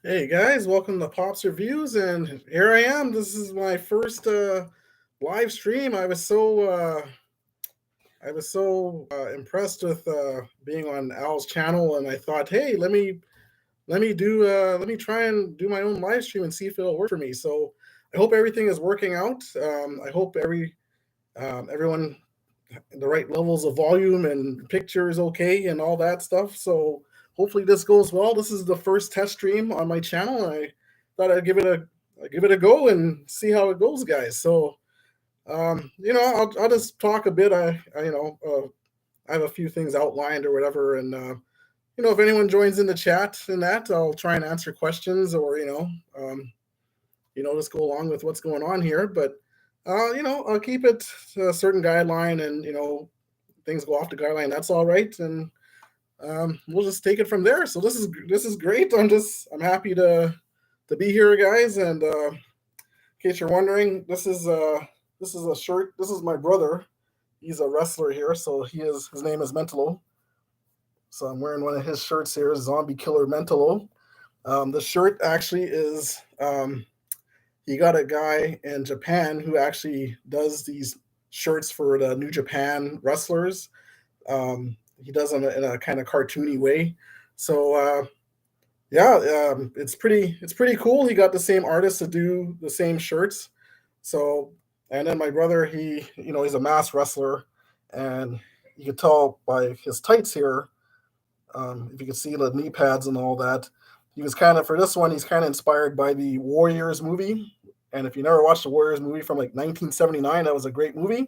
Hey guys, welcome to Pops Reviews, and here I am. This is my first live stream. I was so impressed with being on Al's channel, and I thought, hey, let me try and do my own live stream and see if it'll work for me. So I hope everything is working out. I hope everyone the right levels of volume and picture is okay and all that stuff. So hopefully this goes well. This is the first test stream on my channel. I thought I'd give it a go and see how it goes, guys. So I'll just talk a bit. I have a few things outlined or whatever, and if anyone joins in the chat in that, I'll try and answer questions or just go along with what's going on here. But I'll keep it to a certain guideline, and things go off the guideline. That's all right, and we'll just take it from there. So this is great. I'm happy to be here, guys. And in case you're wondering, this is a shirt. This is my brother. He's a wrestler here, so his name is Mentalo. So I'm wearing one of his shirts here, Zombie Killer Mentalo. The shirt actually is he got a guy in Japan who actually does these shirts for the New Japan wrestlers. He does them in a kind of cartoony way. So yeah, it's pretty cool. He got the same artist to do the same shirts. So and then my brother, he's a mass wrestler, and you could tell by his tights here. If you could see the knee pads and all that, he was kind of for this one. He's kind of inspired by the Warriors movie, and if you never watched the Warriors movie from like 1979, that was a great movie.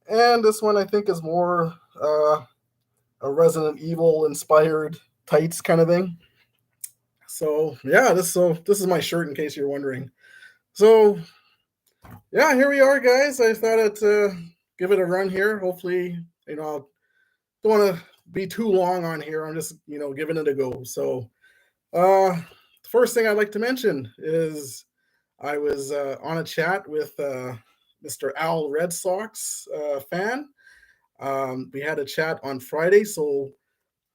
And this one I think is more a Resident Evil inspired tights kind of thing. So yeah, this is my shirt in case you're wondering. So yeah, here we are, guys. I thought I'd give it a run here. Hopefully, I don't want to be too long on here. I'm just giving it a go. So the first thing I'd like to mention is I was on a chat with Mr. Al Red Sox fan. We had a chat on Friday, so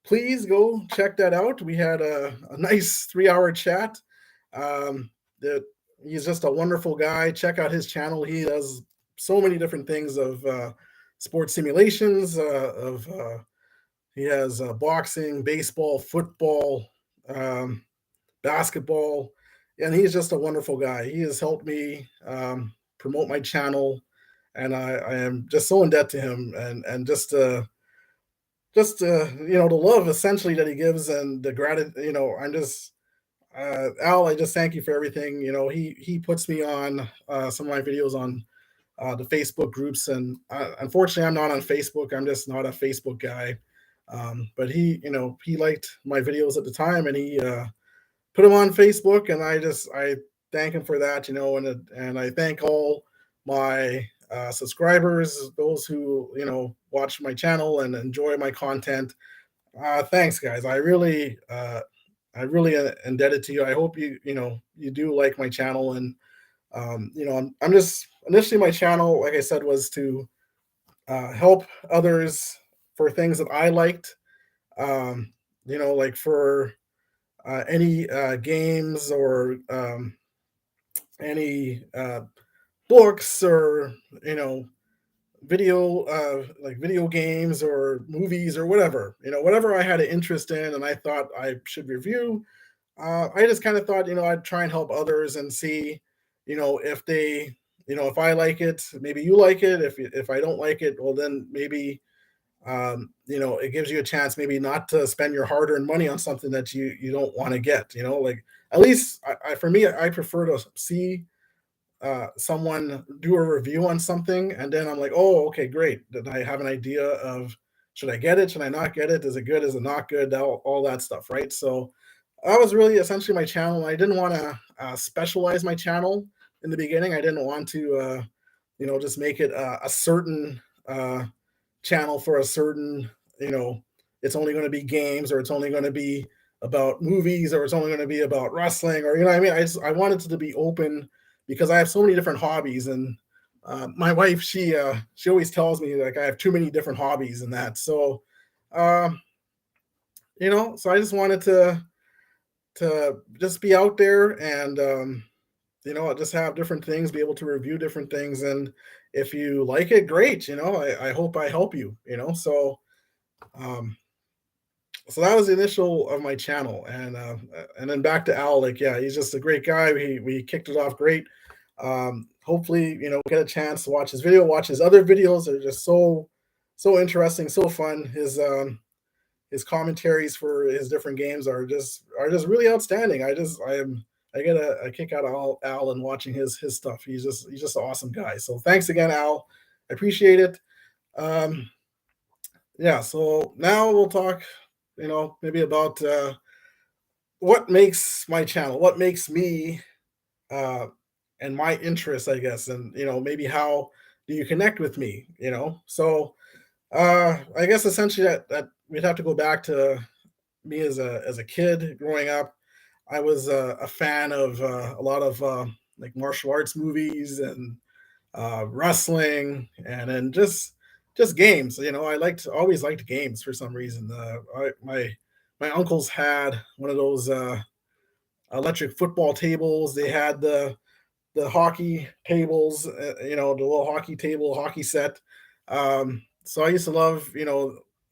please go check that out. We had a nice 3 hour chat. That he's just a wonderful guy. Check out his channel. He does so many different things of sports simulations. He has boxing, baseball, football, um, basketball, and he's just a wonderful guy. He has helped me promote my channel, and I am just so in debt to him, and the love essentially that he gives and the gratitude. I'm just Al. I just thank you for everything. He puts me on some of my videos on the Facebook groups, and unfortunately, I'm not on Facebook. I'm just not a Facebook guy. But he liked my videos at the time, and he put them on Facebook, and I thank him for that. And I thank all my subscribers, those who watch my channel and enjoy my content. Thanks, guys. I really indebted to you. I hope you do like my channel, and I'm just initially my channel, like I said, was to help others for things that I liked. Like for any games or any books or video games or movies or whatever I had an interest in and I thought I should review. I just kind of thought I'd try and help others and see if they if I like it, maybe you like it. If I don't like it, well then maybe it gives you a chance maybe not to spend your hard-earned money on something that you don't want to get. Like at least for me, I prefer to see someone do a review on something, and then I'm like, oh, okay, great. Then I have an idea of should I get it, should I not get it, is it good, is it not good, all that stuff, right? So that was really essentially my channel. I didn't want to specialize my channel in the beginning. I didn't want to just make it a certain channel for a certain it's only going to be games, or it's only going to be about movies, or it's only going to be about wrestling, or what I mean. I wanted it to be open because I have so many different hobbies, and my wife, she always tells me like I have too many different hobbies and that. So so I just wanted to just be out there and just have different things, be able to review different things, and if you like it, great. I hope I help you. Um, so that was the initial of my channel, and then back to Al. Like, yeah, he's just a great guy. We kicked it off great. Hopefully, get a chance to watch his video, watch his other videos. They're just so interesting, so fun. His commentaries for his different games are just really outstanding. I get a kick out of Al and watching his stuff. He's just an awesome guy. So thanks again, Al. I appreciate it. Um, yeah. So now we'll talk, maybe about what makes my channel, what makes me, uh, and my interests, I guess, and maybe how do you connect with me? I guess essentially that we'd have to go back to me as a kid growing up. I was a fan of a lot of like martial arts movies and wrestling, and then just games. I always liked games for some reason. My uncles had one of those electric football tables. They had the hockey tables, the little hockey table, hockey set. So I used to love,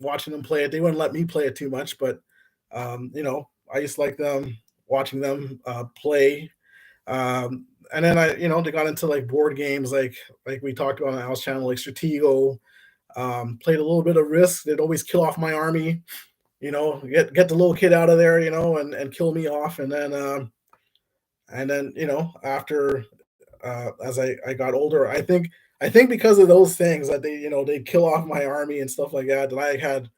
watching them play it. They wouldn't let me play it too much, but I used to like them watching them play. And then they got into like board games, like we talked about on Al's channel, like Stratego. Played a little bit of Risk. They'd always kill off my army. Get the little kid out of there, and kill me off, and then after as I got older, I think because of those things that they'd kill off my army and stuff like that, that I had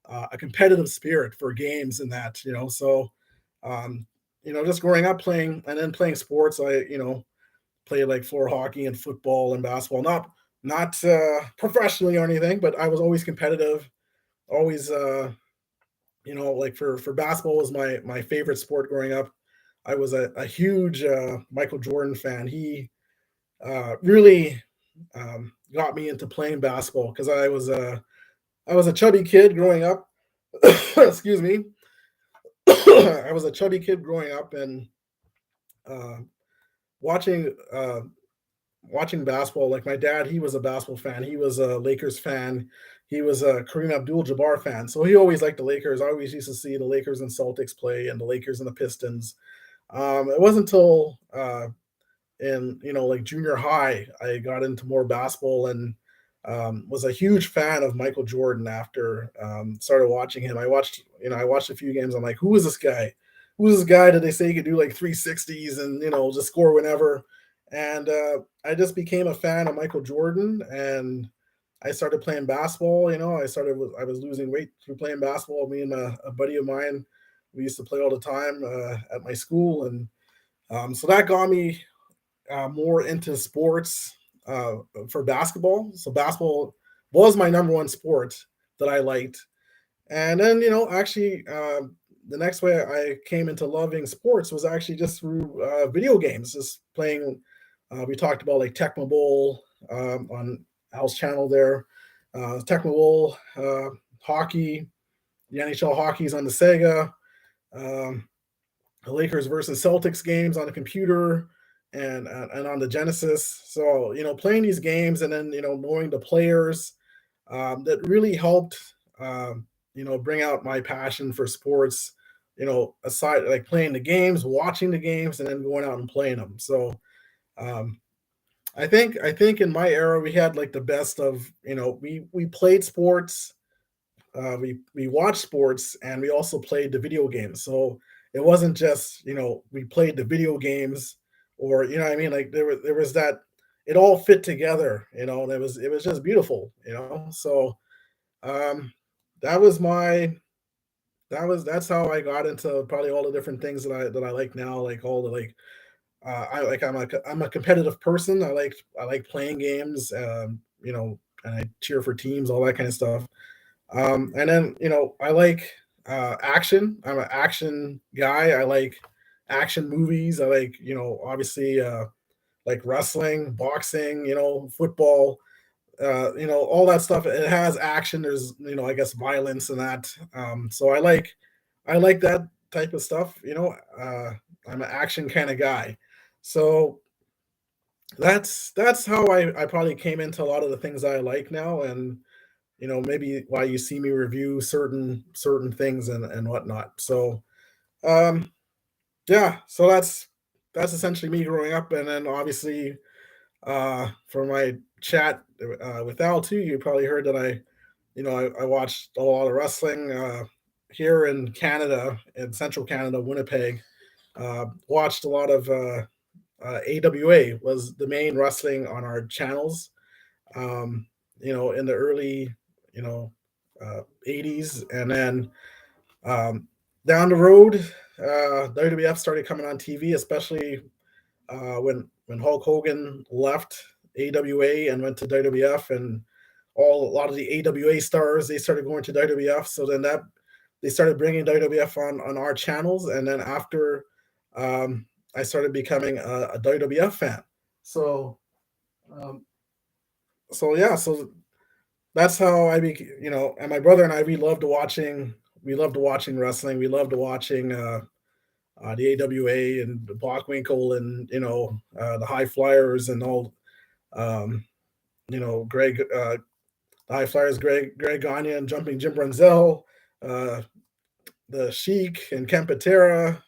a competitive spirit for games and that. So um, just growing up playing and then playing sports, I played like floor hockey and football and basketball, not professionally or anything, but I was always competitive, always like for basketball was my favorite sport growing up. I was a huge Michael Jordan fan. He really got me into playing basketball because I was a chubby kid growing up. Excuse me. I was a chubby kid growing up, and uh, watching watching basketball. Like my dad, he was a basketball fan. He was a Lakers fan. He was a Kareem Abdul-Jabbar fan. So he always liked the Lakers. I always used to see the Lakers and Celtics play, and the Lakers and the Pistons. It wasn't until in like junior high I got into more basketball, and was a huge fan of Michael Jordan after started watching him. I watched a few games. I'm like, who is this guy? Who is this guy that they say he could do like 360s and just score whenever? And I just became a fan of Michael Jordan, and I started playing basketball. I was losing weight through playing basketball. Me and a buddy of mine, we used to play all the time at my school, and so that got me more into sports for basketball. So basketball was my number one sport that I liked. And then, actually, the next way I came into loving sports was actually just through video games, just playing. We talked about like Tecmo Bowl on Al's channel there. Tecmo Bowl, hockey, the NHL hockey's on the Sega. Um, the Lakers versus Celtics games on the computer and on the Genesis. So playing these games and then knowing the players that really helped bring out my passion for sports. Aside like playing the games, watching the games, and then going out and playing them. So um, I think in my era we had like the best of we played sports, we watched sports, and we also played the video games. So it wasn't just we played the video games, or what I mean, like there was that it all fit together, and it was just beautiful. So um, that was my that's how I got into probably all the different things that I like now, like all the like I'm a competitive person. I like playing games, and I cheer for teams, all that kind of stuff. And then I like action. I'm an action guy. I like action movies. I like obviously like wrestling, boxing, football, all that stuff. It has action. There's I guess violence and that. So I like that type of stuff, I'm an action kind of guy. So that's how I probably came into a lot of the things I like now, and maybe why you see me review certain things and whatnot. So um yeah, so that's essentially me growing up, and then obviously for my chat with Al too, you probably heard that I watched a lot of wrestling here in Canada, in central Canada, Winnipeg. Watched a lot of AWA was the main wrestling on our channels. Um, in the early, you know, 80s, and then um, down the road, WWF started coming on TV, especially when Hulk Hogan left AWA and went to WWF, and a lot of the AWA stars they started going to WWF. So then that they started bringing WWF on our channels, and then after um, I started becoming a WWF fan. So um, so yeah, so that's how I became. And my brother and I we loved watching wrestling. We loved watching the AWA and Bockwinkel and the High Flyers and all. Um, Greg the High Flyers, Greg Gagne and Jumping Jim Brunzell, uh, the Sheik and Ken Patera,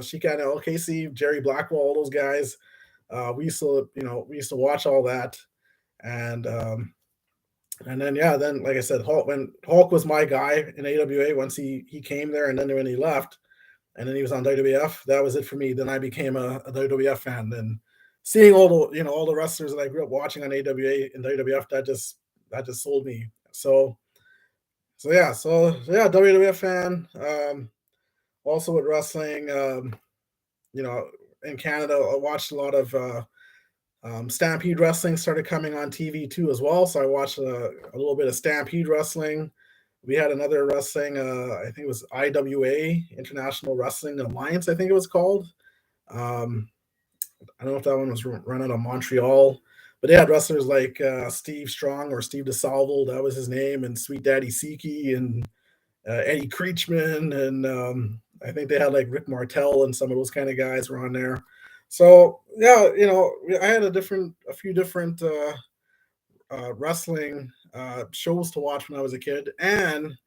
Sheik and El Casey, Jerry Blackwell, all those guys. We used to watch all that, and then yeah, then like I said, when Hulk was my guy in AWA once he came there, and then when he left, and then he was on WWF. That was it for me. Then I became a WWF fan. Then seeing all the wrestlers that I grew up watching on AWA and WWF, that just sold me. So yeah, WWF fan. Also with wrestling, you know, in Canada, I watched a lot of Stampede Wrestling started coming on TV too as well. So I watched a little bit of Stampede Wrestling. We had another wrestling, I think it was IWA, International Wrestling Alliance, I think it was called. Um, I don't know if that one was run out of Montreal, but they had wrestlers like Steve Strong or Steve DeSalvo, that was his name, and Sweet Daddy Siki and Eddie Creechman, and I think they had like Rick Martel and some of those kind of guys were on there. So yeah, I had a few different wrestling shows to watch when I was a kid, and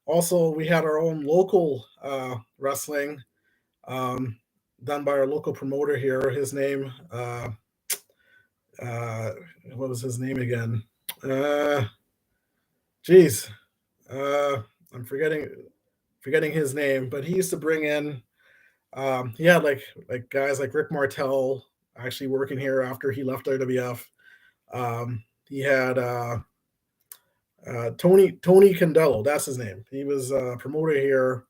also we had our own local wrestling um, done by our local promoter here. His name, uh, what was his name again? Uh, geez, uh, I'm forgetting his name, but he used to bring in. He had like guys like Rick Martel actually working here after he left WWF. He had Tony Condello. That's his name. He was a promoter here,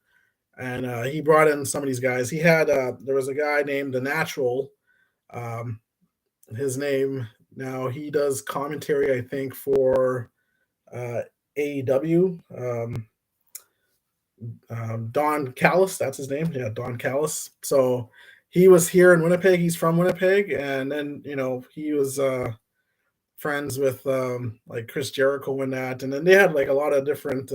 and he brought in some of these guys. There was a guy named the Natural. Um, his name now he does commentary, I think, for AEW. Don Callis, that's his name. Yeah, Don Callis. So he was here in Winnipeg. He's from Winnipeg, and then he was friends with like Chris Jericho and that, and then they had like a lot of different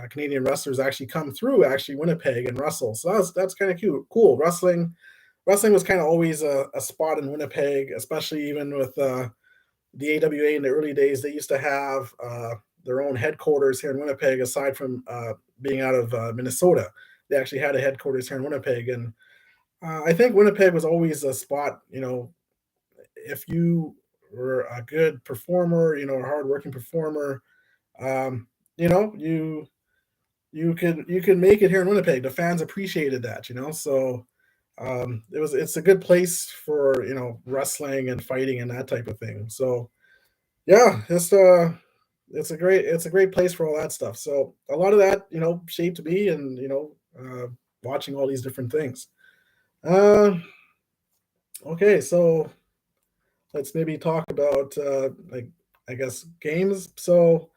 Canadian wrestlers actually come through actually Winnipeg and wrestle. So that's kind of cute, cool. Wrestling was kind of always a spot in Winnipeg, especially even with the AWA in the early days. They used to have their own headquarters here in Winnipeg, aside from being out of Minnesota. They actually had a headquarters here in Winnipeg, and I think Winnipeg was always a spot. If you were a good performer, a hardworking performer, um, you could make it here in Winnipeg. The fans appreciated that. So it's a good place for wrestling and fighting and that type of thing. So yeah, it's a great place for all that stuff. So a lot of that shaped me, and watching all these different things. Uh, okay, so let's maybe talk about like I guess games. So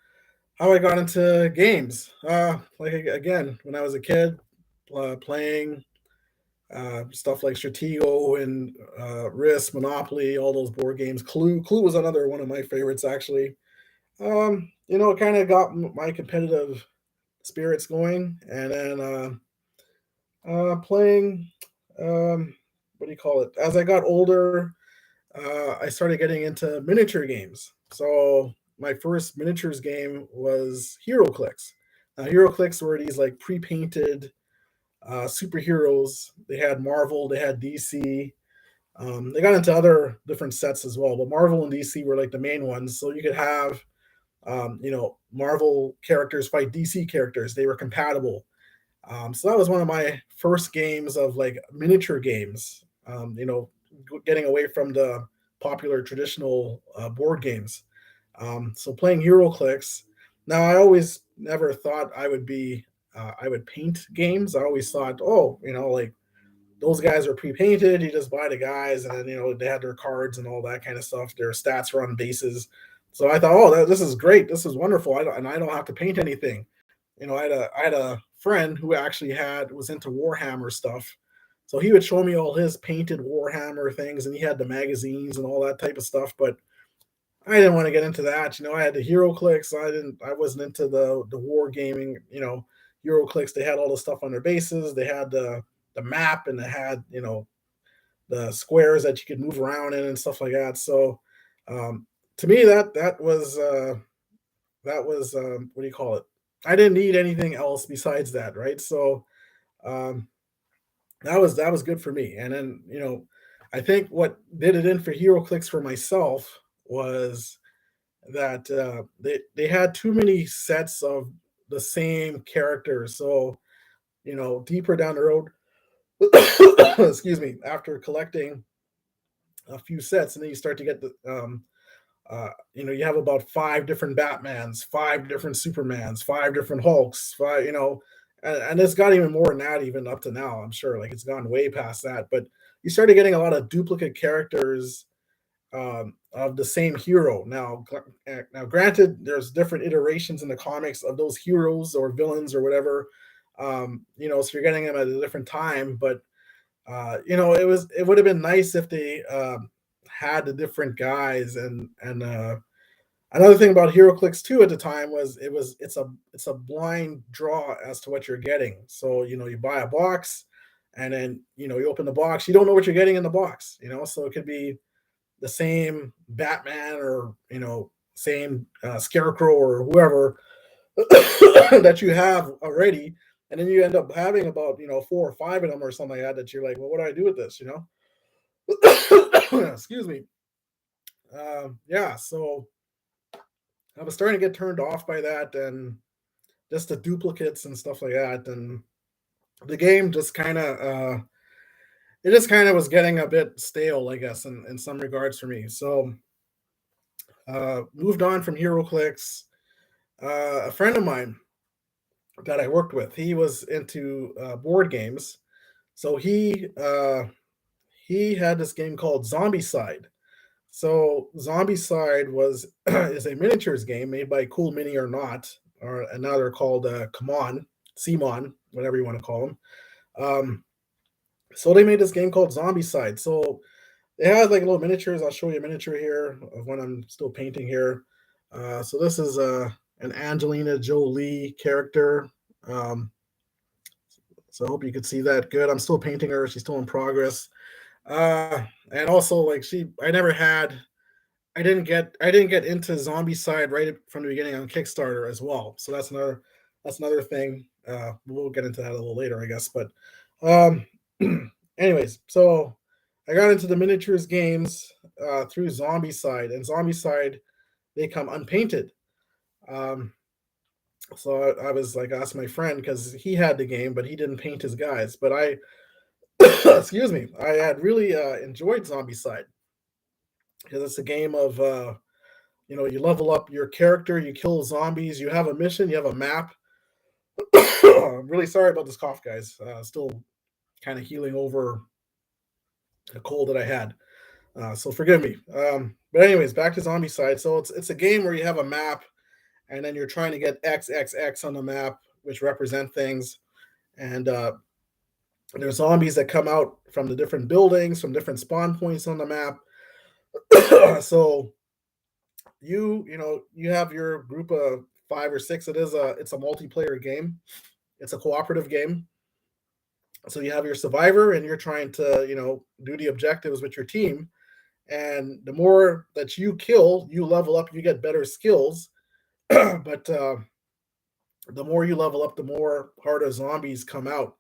how I got into games. Like again, when I was a kid, playing stuff like Stratego and Risk, Monopoly, all those board games. Clue was another one of my favorites actually. It kind of got my competitive spirits going, and then Playing, what do you call it? As I got older, I started getting into miniature games. So my first miniatures game was HeroClix. HeroClix were these like pre-painted superheroes. They had Marvel, they had DC. They got into other different sets as well, but Marvel and DC were like the main ones. So you could have, Marvel characters fight DC characters. They were compatible. So that was one of my first games of like miniature games. Getting away from the popular traditional board games. So playing HeroClix. Now I always never thought I would paint games. I always thought, oh, like those guys are pre-painted. You just buy the guys, and then they had their cards and all that kind of stuff. Their stats were on bases. So I thought, oh, this is great. This is wonderful. I don't have to paint anything. I had a friend who actually had was into Warhammer stuff. So he would show me all his painted Warhammer things, and he had the magazines and all that type of stuff. But I didn't want to get into that. I had the HeroClix. I wasn't into the war gaming. HeroClix. They had all the stuff on their bases. They had the map, and they had the squares that you could move around in and stuff like that. So to me, that was what do you call it? I didn't need anything else besides that, right? So um, that was good for me. And then I think what did it in for HeroClix for myself was that they had too many sets of the same characters. So deeper down the road, excuse me, after collecting a few sets, and then you start to get the you have about five different Batmans, five different Supermans, five different Hulks, five, and it's got even more than that, even up to now. I'm sure, like it's gone way past that. But you started getting a lot of duplicate characters of the same hero. Now, granted, there's different iterations in the comics of those heroes or villains or whatever. So you're getting them at a different time, but it would have been nice if they had the different guys. And another thing about HeroClix 2 at the time was it's a blind draw as to what you're getting. So you buy a box, and then you open the box, you don't know what you're getting in the box. So it could be the same Batman, or same Scarecrow or whoever that you have already, and then you end up having about four or five of them or something like that. That you're like, well, what do I do with this? Excuse me. Yeah, so I was starting to get turned off by that, and just the duplicates and stuff like that, and the game just kind of it just kind of was getting a bit stale, I guess, in some regards for me. So moved on from HeroClix. A friend of mine that I worked with, he was into board games, so he had this game called Zombicide. So Zombicide was is a miniatures game made by Cool Mini or Not, or and now they're called Kamon, Simon, whatever you want to call them. Um, so they made this game called Zombicide. So they had like little miniatures. I'll show you a miniature here of when I'm still painting here. So this is an Angelina Jolie character. Um, so I hope you could see that good. I'm still painting her. She's still in progress. And also like I didn't get into Zombicide right from the beginning on Kickstarter as well. So that's another thing. We'll get into that a little later, I guess. But um, anyways, so I got into the miniatures games through Zombicide, and Zombicide they come unpainted. Um, so I was like, asked my friend because he had the game, but he didn't paint his guys. But I, excuse me, I had really enjoyed Zombicide because it's a game of you level up your character, you kill zombies, you have a mission, you have a map. I'm really sorry about this cough, guys. Still kind of healing over a cold that I had. So forgive me. But anyways, back to Zombicide. So it's a game where you have a map, and then you're trying to get XXX on the map, which represent things. And there's zombies that come out from the different buildings, from different spawn points on the map. So you have your group of five or six. It's a multiplayer game. It's a cooperative game. So you have your survivor, and you're trying to, do the objectives with your team. And the more that you kill, you level up, you get better skills. But the more you level up, the more harder zombies come out.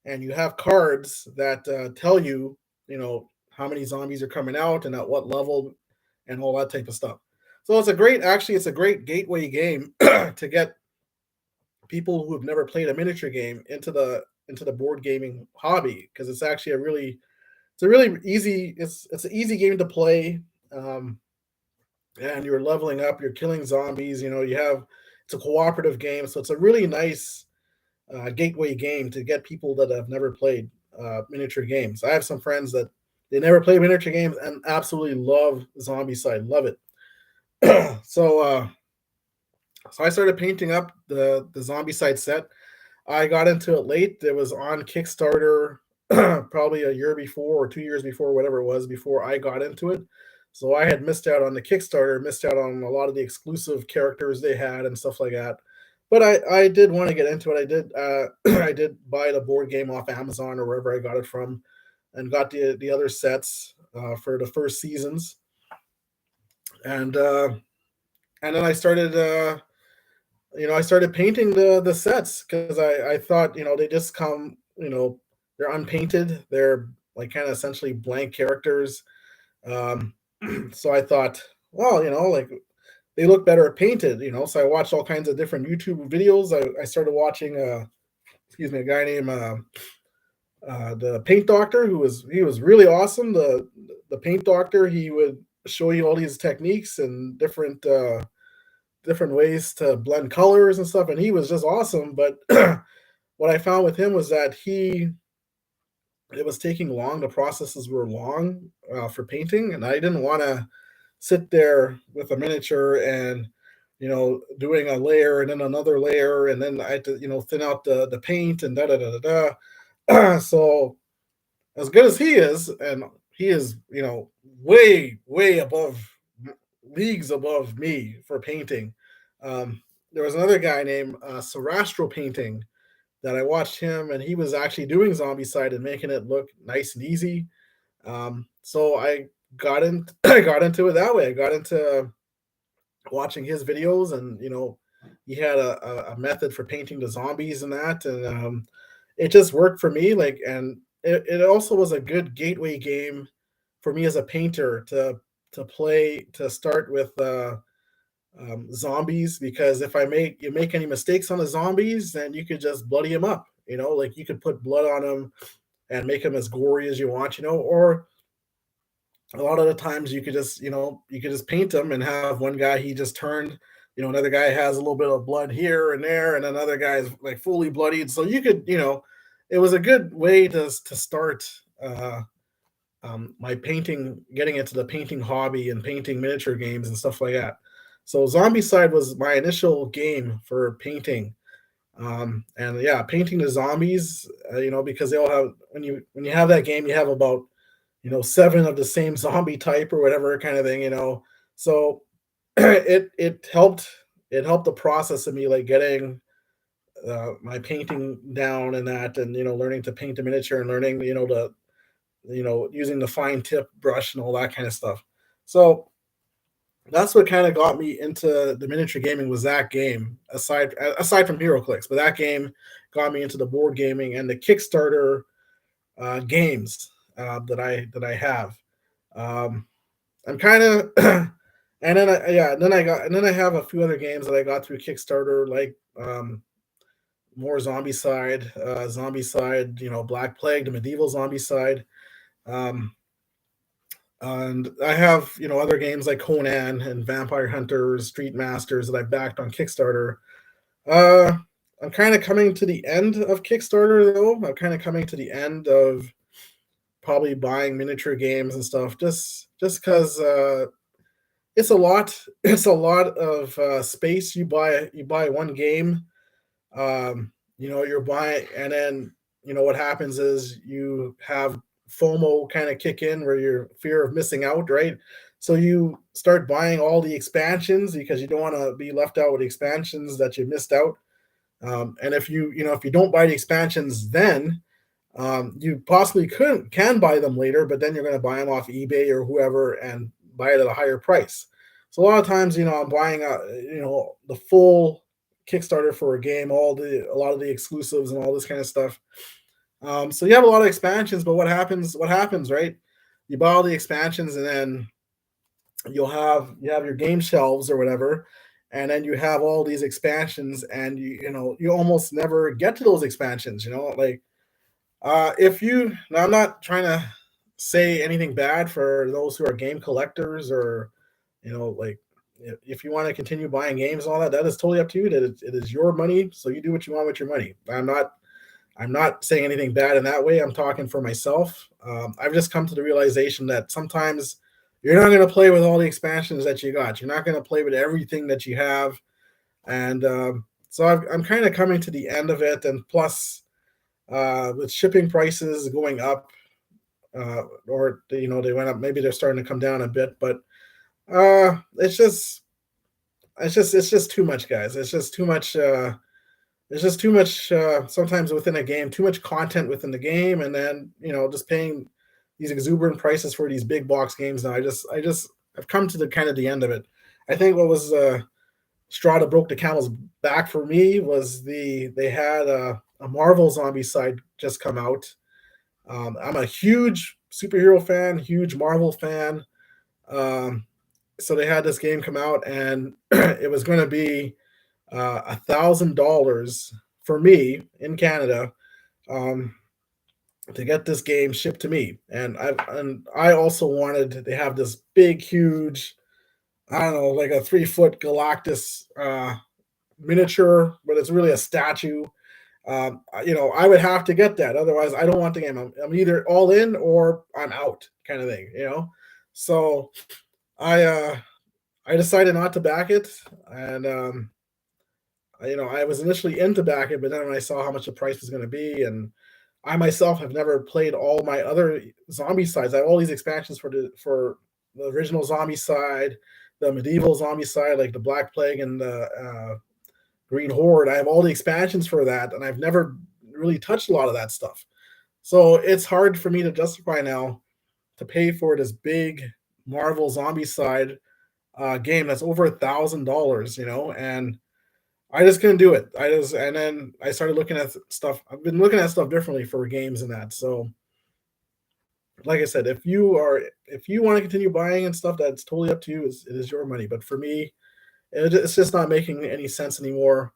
And you have cards that tell you, how many zombies are coming out and at what level and all that type of stuff. So it's a great gateway game to get people who have never played a miniature game into the board gaming hobby, because it's a really easy it's an easy game to play. Um, and you're leveling up, you're killing zombies. It's a cooperative game, so it's a really nice gateway game to get people that have never played miniature games. I have some friends that they never play miniature games and absolutely love Zombicide, love it. so so I started painting up the Zombicide set. I got into it late. It was on Kickstarter probably a year before or 2 years before, whatever it was, before I got into it. So I had missed out on the Kickstarter, missed out on a lot of the exclusive characters they had and stuff like that. But I did want to get into it. I did I did buy the board game off Amazon or wherever I got it from, and got the other sets for the first seasons, and uh, and then I started painting the sets, because I thought, they just come, they're unpainted, they're like kind of essentially blank characters. um so I thought, well, like, they look better painted. So I watched all kinds of different YouTube videos. I started watching excuse me, a guy named the Paint Doctor, he was really awesome. The Paint Doctor, he would show you all these techniques and different ways to blend colors and stuff, and he was just awesome. But what I found with him was that he it was taking long. The processes were long for painting, and I didn't want to sit there with a miniature and, doing a layer and then another layer, and then I had to, thin out the paint and da da da da da. So as good as he is, and he is, way above, leagues above me for painting. There was another guy named Sarastro Painting that I watched him, and he was actually doing Zombicide and making it look nice and easy. So I got in, I got into it that way. I got into watching his videos, and he had a method for painting the zombies and that, and it just worked for me. Like, and it also was a good gateway game for me as a painter to play, to start with zombies, because if you make any mistakes on the zombies, then you could just bloody them up. Like, you could put blood on them and make them as gory as you want. Or a lot of the times you could just paint them and have one guy, he just turned, another guy has a little bit of blood here and there, and another guy is like fully bloodied. So you could, it was a good way to start my painting, getting into the painting hobby and painting miniature games and stuff like that. So Zombicide was my initial game for painting. And yeah, painting the zombies, because they all have, when you have that game, you have about, seven of the same zombie type or whatever kind of thing. So it helped the process of me, like, getting my painting down and that, and learning to paint a miniature, and learning, using the fine tip brush and all that kind of stuff. So that's what kind of got me into the miniature gaming, was that game, aside from HeroClix. But that game got me into the board gaming and the Kickstarter games that I have. Um, I'm kind of and then I have a few other games that I got through Kickstarter, like more zombie side, Black Plague, the medieval zombie side. Um, and I have, other games like Conan and Vampire Hunters, Street Masters, that I backed on Kickstarter. Uh, I'm kind of coming to the end of Kickstarter, though. I'm kind of coming to the end of probably buying miniature games and stuff, just because it's a lot. It's a lot of space. You buy one game, you're buying, and then what happens is you have FOMO kind of kick in, where your fear of missing out, right? So you start buying all the expansions because you don't want to be left out with expansions that you missed out. And if you don't buy the expansions, then You possibly can buy them later, but then you're going to buy them off eBay or whoever and buy it at a higher price. So a lot of times, I'm buying the full Kickstarter for a game, a lot of the exclusives and all this kind of stuff. So you have a lot of expansions, but what happens? What happens, right? You buy all the expansions, and then you have your game shelves or whatever, and then you have all these expansions, and you almost never get to those expansions. Like if you now, I'm not trying to say anything bad for those who are game collectors, or like if you want to continue buying games and all that, that is totally up to you. That it is your money, so you do what you want with your money. I'm not saying anything bad in that way. I'm talking for myself. I've just come to the realization that sometimes you're not going to play with all the expansions that you got. You're not going to play with everything that you have, and so I'm kind of coming to the end of it. And plus, with shipping prices going up, or they went up. Maybe they're starting to come down a bit, but it's just too much, guys. It's just too much. There's just too much sometimes within a game, too much content within the game, and then just paying these exuberant prices for these big box games. Now I've come to the kind of the end of it. I think what was straw that broke the camel's back for me was they had a Marvel Zombie side just come out. I'm a huge superhero fan, huge Marvel fan. Um, so they had this game come out, and it was going to be $1,000 for me in Canada, um, to get this game shipped to me. And I also wanted they have this big, huge, I don't know, like a 3 foot Galactus miniature, but it's really a statue. I would have to get that. Otherwise, I don't want the game. I'm either all in or I'm out, kind of thing. So I uh, I decided not to back it, and I was initially into back it, but then when I saw how much the price was going to be, and I myself have never played all my other zombie sides. I have all these expansions for the original zombie side, the medieval zombie side, like the Black Plague and the Green Horde. I have all the expansions for that, and I've never really touched a lot of that stuff. So it's hard for me to justify now to pay for this big Marvel zombie side game that's over $1,000, and I just couldn't do it. And then I started looking at stuff. I've been looking at stuff differently for games and that. So, like I said, if you want to continue buying and stuff, that's totally up to you. It is your money. But for me, it's just not making any sense anymore.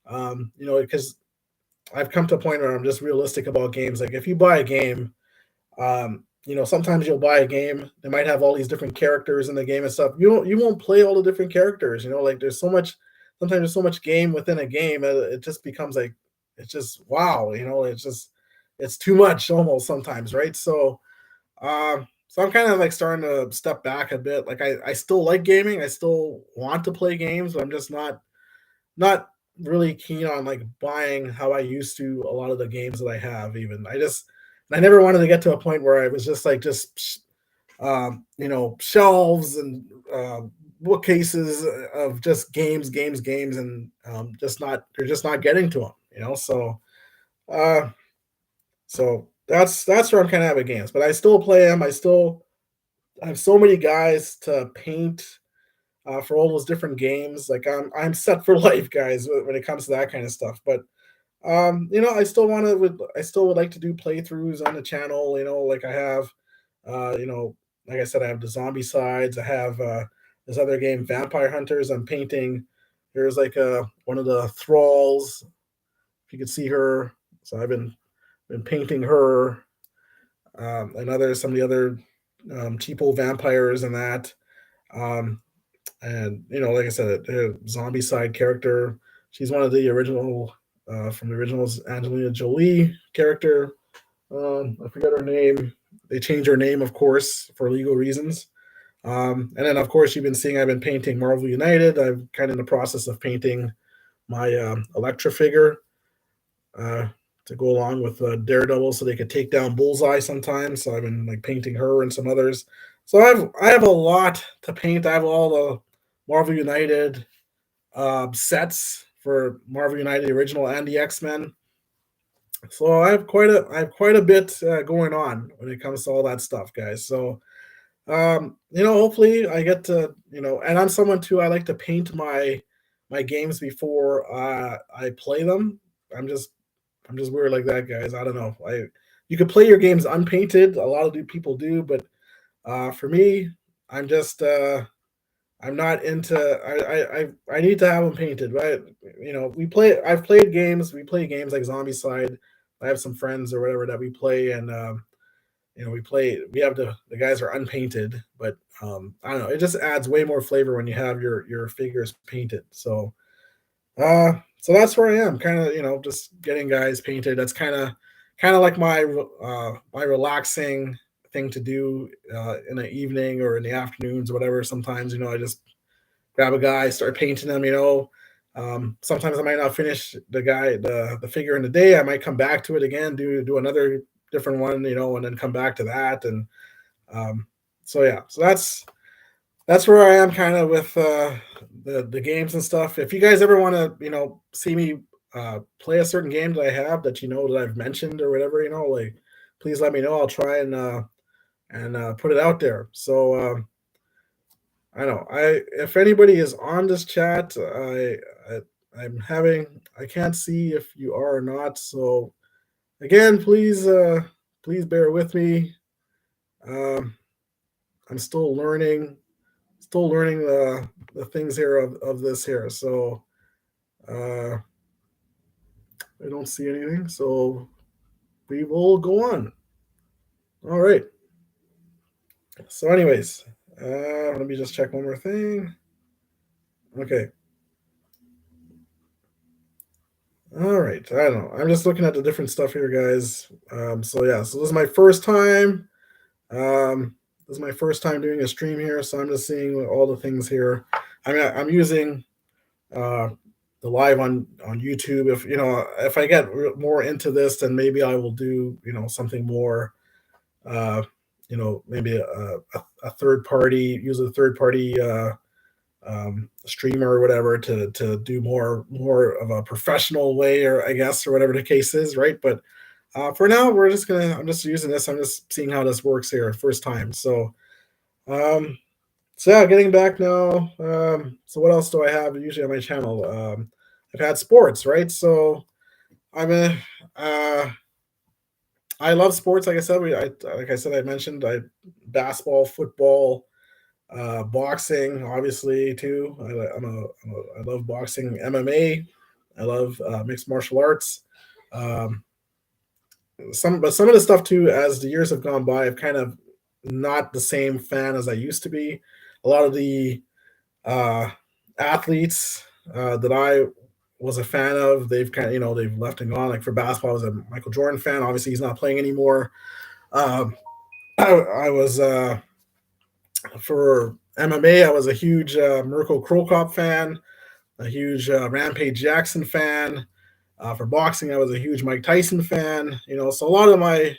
Because I've come to a point where I'm just realistic about games. Like if you buy a game, sometimes you'll buy a game. They might have all these different characters in the game and stuff. You won't play all the different characters. Like there's so much. Sometimes there's so much game within a game. It just becomes like it's just wow. It's too much almost sometimes, right? So I'm kind of like starting to step back a bit. Like I still like gaming. I still want to play games, but I'm just not really keen on like buying how I used to a lot of the games that I have. Even I never wanted to get to a point where I was just like shelves and bookcases of just games, and just not they're just not getting to them. Uh, so that's where I'm kind of at with games, but I still play them. I have so many guys to paint for all those different games. Like I'm set for life, guys, when it comes to that kind of stuff. But I still would like to do playthroughs on the channel. Like I have, like I said, I have the zombie sides. I have this other game, Vampire Hunters. I'm painting. There's like one of the thralls. If you could see her, so I've been painting her. Some of the other cheapo vampires and that. Um, and like I said, the zombie side character. She's one of the original from the originals, Angelina Jolie character. I forget her name. They changed her name, of course, for legal reasons. And then, of course, you've been seeing I've been painting Marvel United. I'm kind of in the process of painting my Elektra figure uh, to go along with Daredevil, so they could take down Bullseye sometimes. So I've been like painting her and some others. So I have a lot to paint. I have all the Marvel United sets for Marvel United original and the X Men. So I have quite a bit going on when it comes to all that stuff, guys. So hopefully I get to, and I'm someone too. I like to paint my games before I play them. I'm just I'm just weird like that, guys. I don't know. You could play your games unpainted. A lot of people do, but for me, I'm just I'm not into. I need to have them painted, right? We play. I've played games. We play games like Zombicide. I have some friends or whatever that we play, and we play. We have the guys are unpainted, but I don't know. It just adds way more flavor when you have your figures painted. So that's where I am, kind of, just getting guys painted. That's kind of like my relaxing thing to do in the evening or in the afternoons or whatever. Sometimes, I just grab a guy, start painting them. Sometimes I might not finish the figure in the day. I might come back to it again, do another different one, and then come back to that. And um, so yeah, so that's where I am kind of with the games and stuff. If you guys ever want to, see me play a certain game that I have that that I've mentioned or whatever, like please let me know. I'll try and put it out there. So I know I if anybody is on this chat, I'm having I can't see if you are or not. So again, please bear with me. Um, I'm still learning the things here of this here. So uh, I don't see anything. So we will go on. All right. So, anyways, let me just check one more thing. Okay. All right. I don't know. I'm just looking at the different stuff here, guys. So yeah. So this is my first time. This is my first time doing a stream here, so I'm just seeing all the things here. I mean, I'm using uh, the live on YouTube. If I get more into this, then maybe I will do something more. Uh, maybe a third party, use a third party streamer or whatever to do more of a professional way, or I guess, or whatever the case is, right? But for now, I'm just using this. I'm just seeing how this works here, first time. Um, so yeah, getting back now. So what else do I have usually on my channel? I've had sports, right? So I'm a, uh, I love sports. Like I said, I mentioned, basketball, football, boxing, obviously too. I love boxing, MMA. I love mixed martial arts. Um, some of the stuff too. As the years have gone by, I've kind of not the same fan as I used to be. A lot of the uh, athletes that I was a fan of, they've they've left and gone. Like for basketball, I was a Michael Jordan fan. Obviously, he's not playing anymore. Um, I was for MMA. I was a huge Mirko Krokop fan, a huge Rampage Jackson fan. For boxing, I was a huge Mike Tyson fan. So a lot of my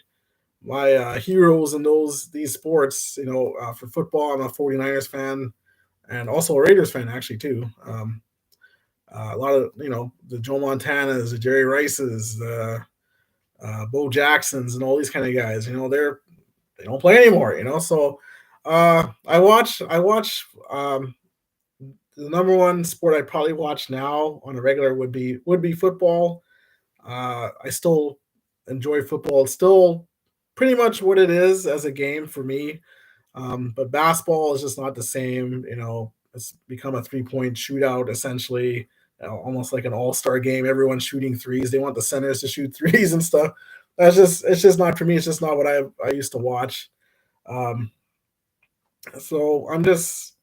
heroes in these sports. For football, I'm a 49ers fan and also a Raiders fan actually too. A lot of the Joe Montanas, the Jerry Rices, the Bo Jacksons, and all these kind of guys. They don't play anymore. So I watch the number one sport I probably watch now on a regular would be football. I still enjoy football. It's still pretty much what it is as a game for me. But basketball is just not the same. It's become a 3 point shootout essentially, almost like an all-star game. Everyone's shooting threes. They want the centers to shoot threes and stuff. It's just not for me. It's just not what I used to watch. Um, so I'm just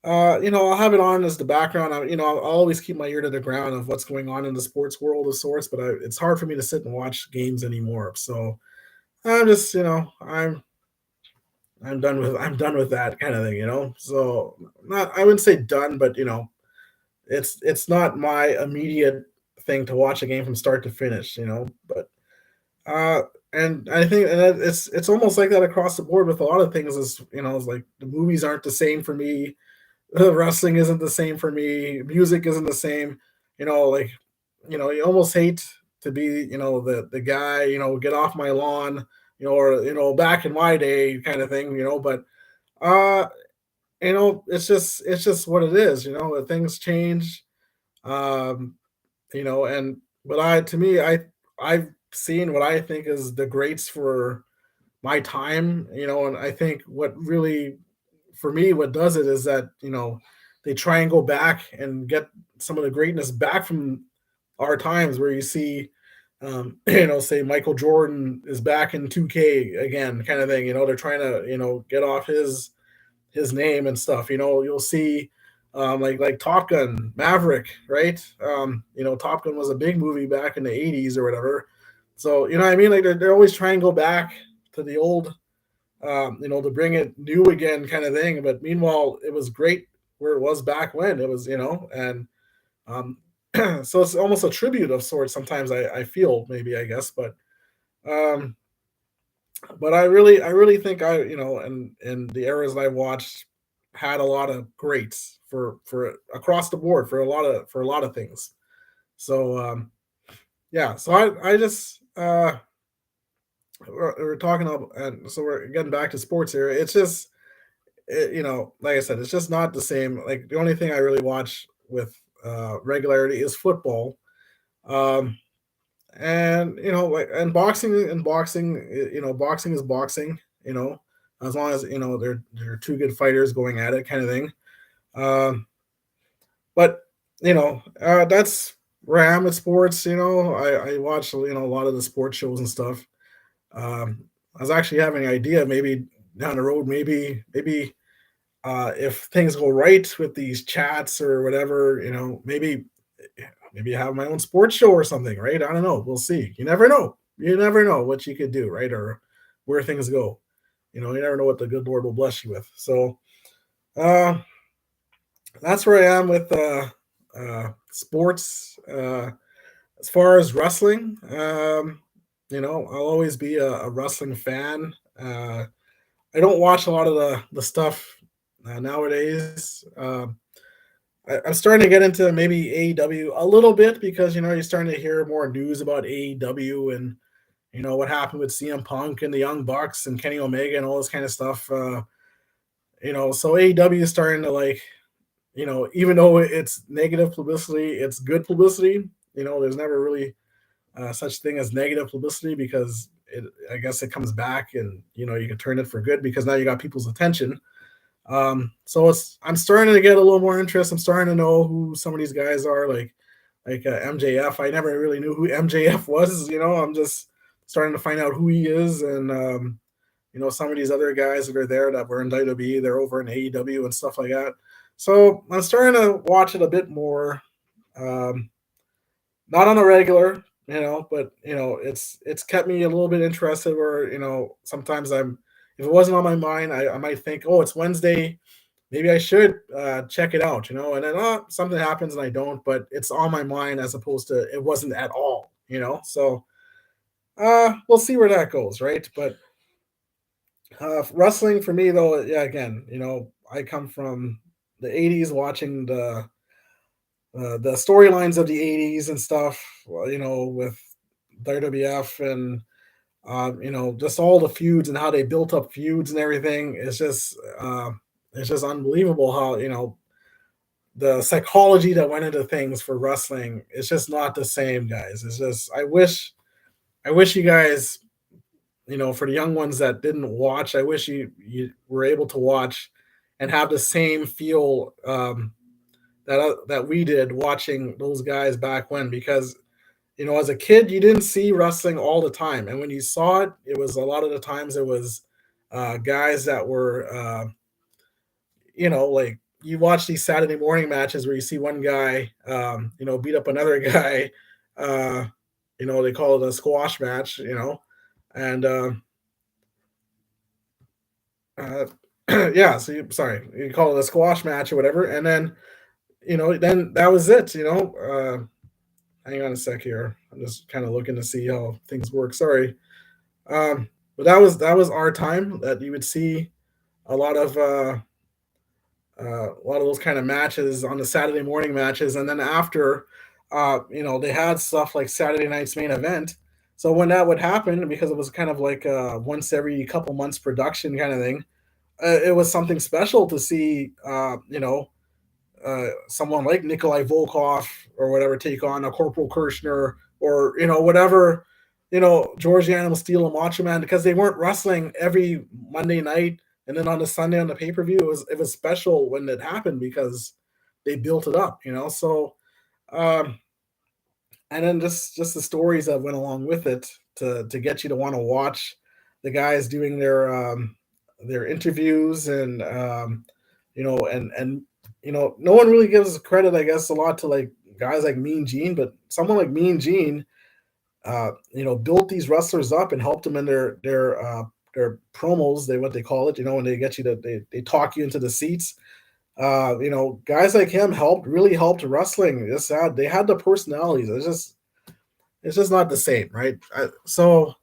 I'll have it on as the background. I'll always keep my ear to the ground of what's going on in the sports world of sorts, but it's hard for me to sit and watch games anymore. So I'm just, I'm done with that kind of thing. So not I wouldn't say done, but it's not my immediate thing to watch a game from start to finish. But uh, and I think it's almost like that across the board with a lot of things. Is it's like the movies aren't the same for me. Wrestling isn't the same for me. Music isn't the same. Like you almost hate. to be, the guy, get off my lawn, or back in my day kind of thing, but uh it's just what it is, things change. Um and but I to me I've seen what I think is the greats for my time, and I think what really, for me, what does it is that, they try and go back and get some of the greatness back from our times, where you see, say Michael Jordan is back in 2K again, kind of thing. They're trying to, get off his name and stuff. You'll see, like Top Gun, Maverick, right? Top Gun was a big movie back in the '80s or whatever. So what I mean, like they're always trying to go back to the old, to bring it new again, kind of thing. But meanwhile, it was great where it was back when it was, and um, so it's almost a tribute of sorts. Sometimes I feel, maybe, I guess, um, but I really think and the eras that I watched had a lot of greats for across the board for a lot of things. So yeah, so I just we're talking about, and so we're getting back to sports here. It's just, like I said, it's just not the same. Like the only thing I really watch with regularity is football. Um, and like, and boxing, boxing is boxing. As long as they're two good fighters going at it, kind of thing. Um, but that's where I am with sports. I watch a lot of the sports shows and stuff. I was actually having an idea, maybe down the road, maybe if things go right with these chats or whatever, maybe have my own sports show or something, right? I don't know. We'll see. You never know. You never know what you could do, right? Or where things go. You never know what the good Lord will bless you with. So uh, that's where I am with sports. As far as wrestling, I'll always be a wrestling fan. I don't watch a lot of the stuff nowadays. I'm starting to get into maybe AEW a little bit, because you're starting to hear more news about AEW, and what happened with CM Punk and the Young Bucks and Kenny Omega and all this kind of stuff. So AEW is starting to, like, even though it's negative publicity, it's good publicity. There's never really such thing as negative publicity, because I guess it comes back, and you can turn it for good, because now you got people's attention. So I'm starting to get a little more interest. I'm starting to know who some of these guys are, like MJF. I never really knew who MJF was. I'm just starting to find out who he is, and some of these other guys that are there that were in WWE, they're over in AEW and stuff like that. So I'm starting to watch it a bit more. Um, Not on a regular, but it's kept me a little bit interested. Where sometimes if it wasn't on my mind, I might think, oh, it's Wednesday, maybe I should check it out, and then something happens and I don't, but it's on my mind, as opposed to it wasn't at all, So we'll see where that goes, right? But wrestling for me, though, yeah, again, I come from the '80s, watching the storylines of the '80s and stuff, well, with WWF, and just all the feuds and how they built up feuds and everything. It's just unbelievable how the psychology that went into things for wrestling. It's just not the same, guys. It's just, I wish you guys, for the young ones that didn't watch, I wish you were able to watch and have the same feel, that we did watching those guys back when, because as a kid, you didn't see wrestling all the time, and when you saw it, it was a lot of the times it was guys that were, like, you watch these Saturday morning matches where you see one guy, beat up another guy. Uh, they call it a squash match, and uh, yeah. So sorry, you call it a squash match or whatever, and then that was it. Hang on a sec here. I'm just kind of looking to see how things work. Sorry. But that was our time, that you would see a lot of a lot of those kind of matches on the Saturday morning matches, and then after. they had stuff like Saturday Night's Main Event. So when that would happen, because it was kind of like a once every couple months production kind of thing, it was something special to see, someone like Nikolai Volkov or whatever take on a Corporal Kirshner, or whatever, George Animal Steel and Macho Man, because they weren't wrestling every Monday night and then on the Sunday on the pay per view. It was special when it happened because they built it up, So, um, and then just the stories that went along with it to get you to want to watch the guys doing their interviews, and no one really gives credit, I guess, a lot to like guys like Mean Gene, but someone like Mean Gene, built these wrestlers up and helped them in their promos. They, what they call it, when they get you to they talk you into the seats. Guys like him really helped wrestling. They had the personalities. It's just not the same, right? Uh, so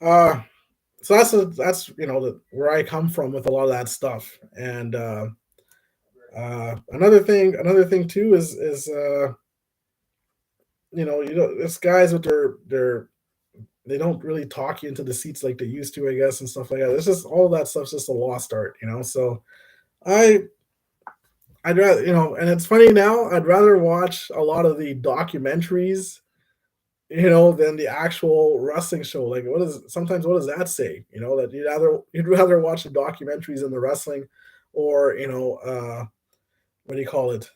that's where I come from with a lot of that stuff. And another thing too is it's guys with their they don't really talk you into the seats like they used to, I guess, and stuff like that. It's just all of that stuff's just a lost art. So I I'd rather, and it's funny now, I'd rather watch a lot of the documentaries, than the actual wrestling show. Like, what does that say? That you'd rather watch the documentaries than the wrestling, or what do you call it?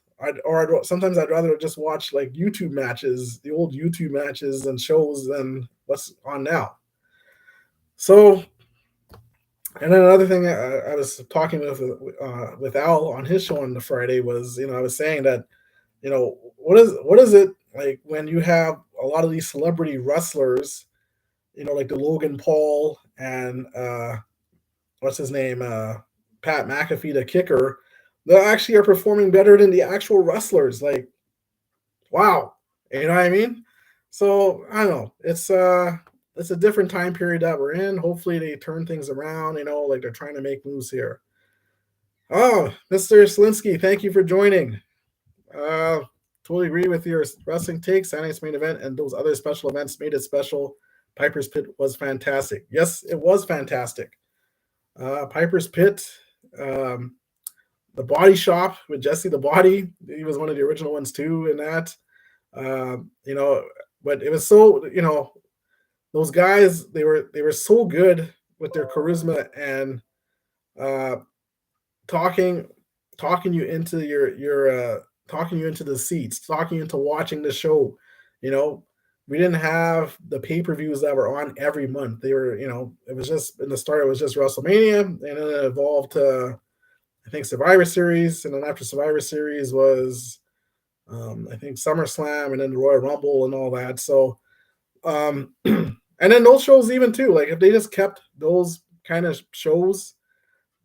Sometimes I'd rather just watch like YouTube matches, the old YouTube matches and shows, than what's on now. So, and then another thing I was talking with Al on his show on the Friday was, I was saying that, what is it like when you have a lot of these celebrity wrestlers, like the Logan Paul and what's his name, Pat McAfee, the kicker, that actually are performing better than the actual wrestlers. Like, wow, you know what I mean? So I don't know. It's a different time period that we're in. Hopefully they turn things around. Like they're trying to make moves here. Oh, Mr. Slinsky, thank you for joining. Uh, totally agree with your wrestling takes. Saturday's Main Event and those other special events made it special. Piper's Pit was fantastic. Yes, it was fantastic. Piper's Pit, um, the Body Shop with Jesse the Body. He was one of the original ones too in that. You know, but it was so, those guys, they were so good with their charisma and uh, talking talking you into your talking you into the seats, talking you into watching the show. You know, we didn't have the pay-per-views that were on every month. They were, it was just in the start, it was just WrestleMania, and then it evolved to, I think, Survivor Series, and then after Survivor Series was, I think, SummerSlam, and then the Royal Rumble and all that. So, and then those shows even too, like if they just kept those kind of shows,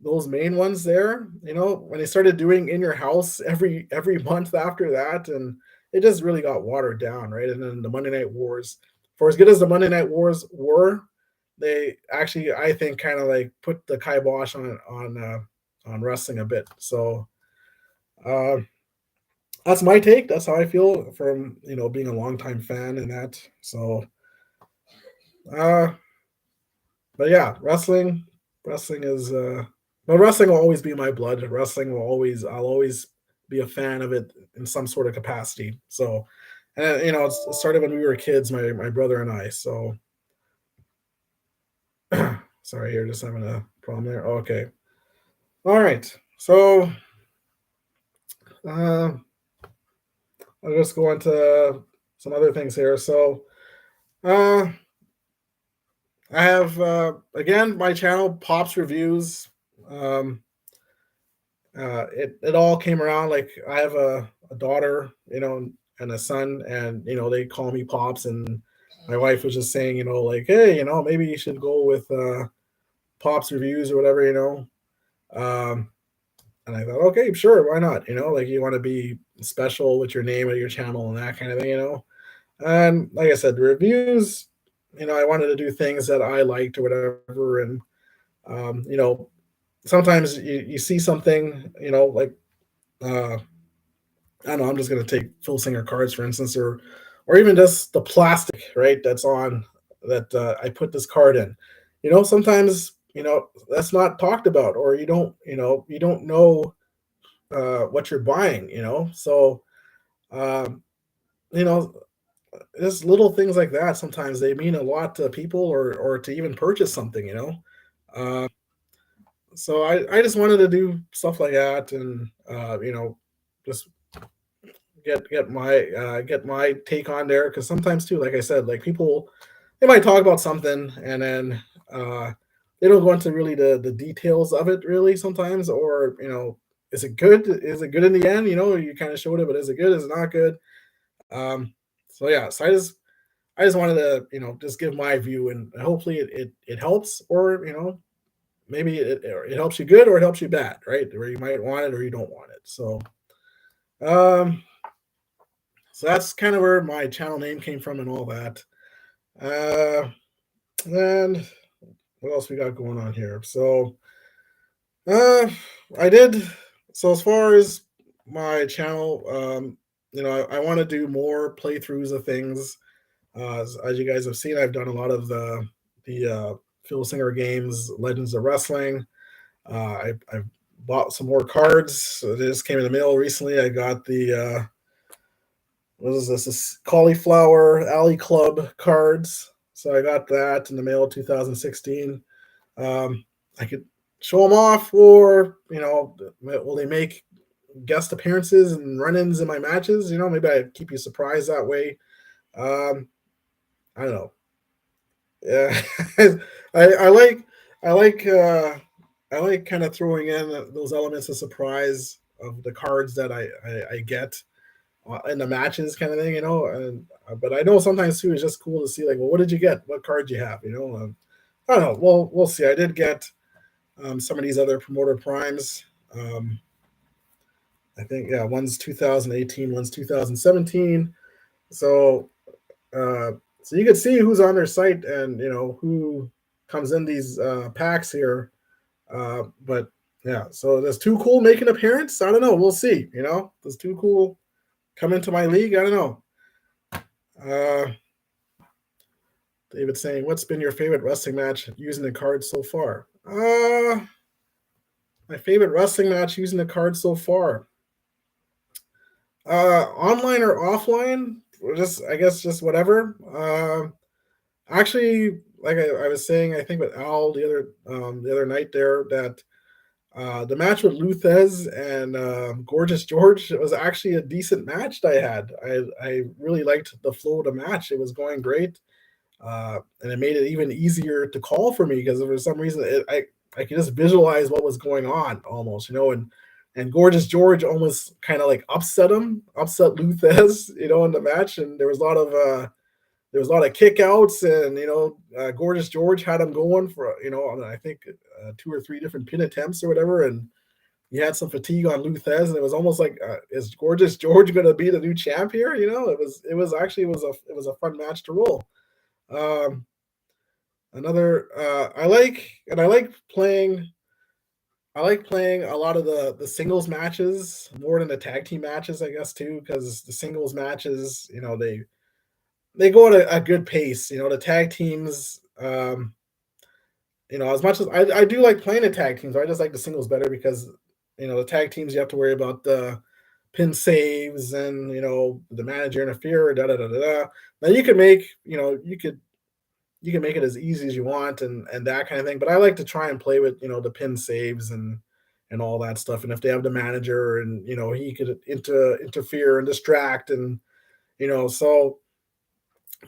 those main ones there, when they started doing In Your House every month after that, and it just really got watered down, right? And then the Monday Night Wars, for as good as the Monday Night Wars were, they actually, I think, kind of like put the kibosh on wrestling a bit. So uh, that's my take. That's how I feel from being a longtime fan and that. So, uh, but yeah, wrestling is but wrestling will always be my blood. I'll always be a fan of it in some sort of capacity. So, and it started when we were kids, my brother and I. So, sorry, here, just having a problem there. Okay, all right. So, uh, I'll just go into some other things here. So, uh, I have again my channel, Pops Reviews. Um, it all came around, like I have a daughter, and a son, and they call me Pops, and my wife was just saying, like, hey, maybe you should go with Pops Reviews or whatever, um, and I thought, okay, sure, why not, like you want to be special with your name and your channel and that kind of thing. And like I said, the reviews, I wanted to do things that I liked or whatever, and um, you know sometimes you see something, like uh, I don't know, I'm just gonna take Phil Singer cards for instance, or even just the plastic, right? That's on that I put this card in. Sometimes that's not talked about, or you don't know what you're buying. So um, you know, just little things like that. Sometimes they mean a lot to people, or to even purchase something. Uh, so I just wanted to do stuff like that, and just get my take on there, because sometimes too, like I said, like people, they might talk about something, and then uh they don't go into really the details of it really sometimes, or is it good in the end, you kind of showed it, but is it good, is it not good? So yeah, so I just wanted to just give my view, and hopefully it helps, or maybe it helps you good, or it helps you bad, right, where you might want it or you don't want it. Um So that's kind of where my channel name came from and all that. Uh, and what else we got going on here? So uh, I did. So as far as my channel, I want to do more playthroughs of things. As you guys have seen, I've done a lot of the Phil Singer games, Legends of Wrestling. I've bought some more cards. So they just came in the mail recently. I got the what is this? This Cauliflower Alley Club cards. So I got that in the mail 2016. Um, I could show them off, or will they make guest appearances and run-ins in my matches? Maybe I keep you surprised that way. Um, I don't know. Yeah, I like I like I like kind of throwing in those elements of surprise of the cards that I get in the matches, kind of thing, And but I know sometimes too, it's just cool to see, like, well, what did you get? What card you have? I don't know. Well, we'll see. I did get some of these other promoter primes. I think, yeah, one's 2018, one's 2017. So so you can see who's on their site, and who comes in these packs here. But yeah, so does Too Cool make an appearance? I don't know. We'll see. Does Too Cool come into my league? I don't know. Uh, David saying, "What's been your favorite wrestling match using the card so far?" My favorite wrestling match using the card so far. Online or offline, or just, I guess, just whatever. Actually, like I was saying, I think with Al the other night there, that the match with Luthez and Gorgeous George was actually a decent match that I had. I really liked the flow of the match. It was going great. And it made it even easier to call for me, because for some reason I could just visualize what was going on almost, and Gorgeous George almost kind of like upset Luthez, in the match, and there was a lot of kickouts, and Gorgeous George had him going for I think two or three different pin attempts or whatever, and he had some fatigue on Luthez, and it was almost like, is Gorgeous George going to be the new champ here? It was a fun match to roll. Um, I like playing a lot of the singles matches more than the tag team matches, I guess, too, because the singles matches, they go at a good pace. The tag teams, as much as I do like playing the tag teams, I just like the singles better, because the tag teams, you have to worry about the pin saves, and the manager interfere, da da da da da. Now you can make it as easy as you want, and that kind of thing. But I like to try and play with the pin saves, and all that stuff. And if they have the manager, and he could interfere and distract, and so.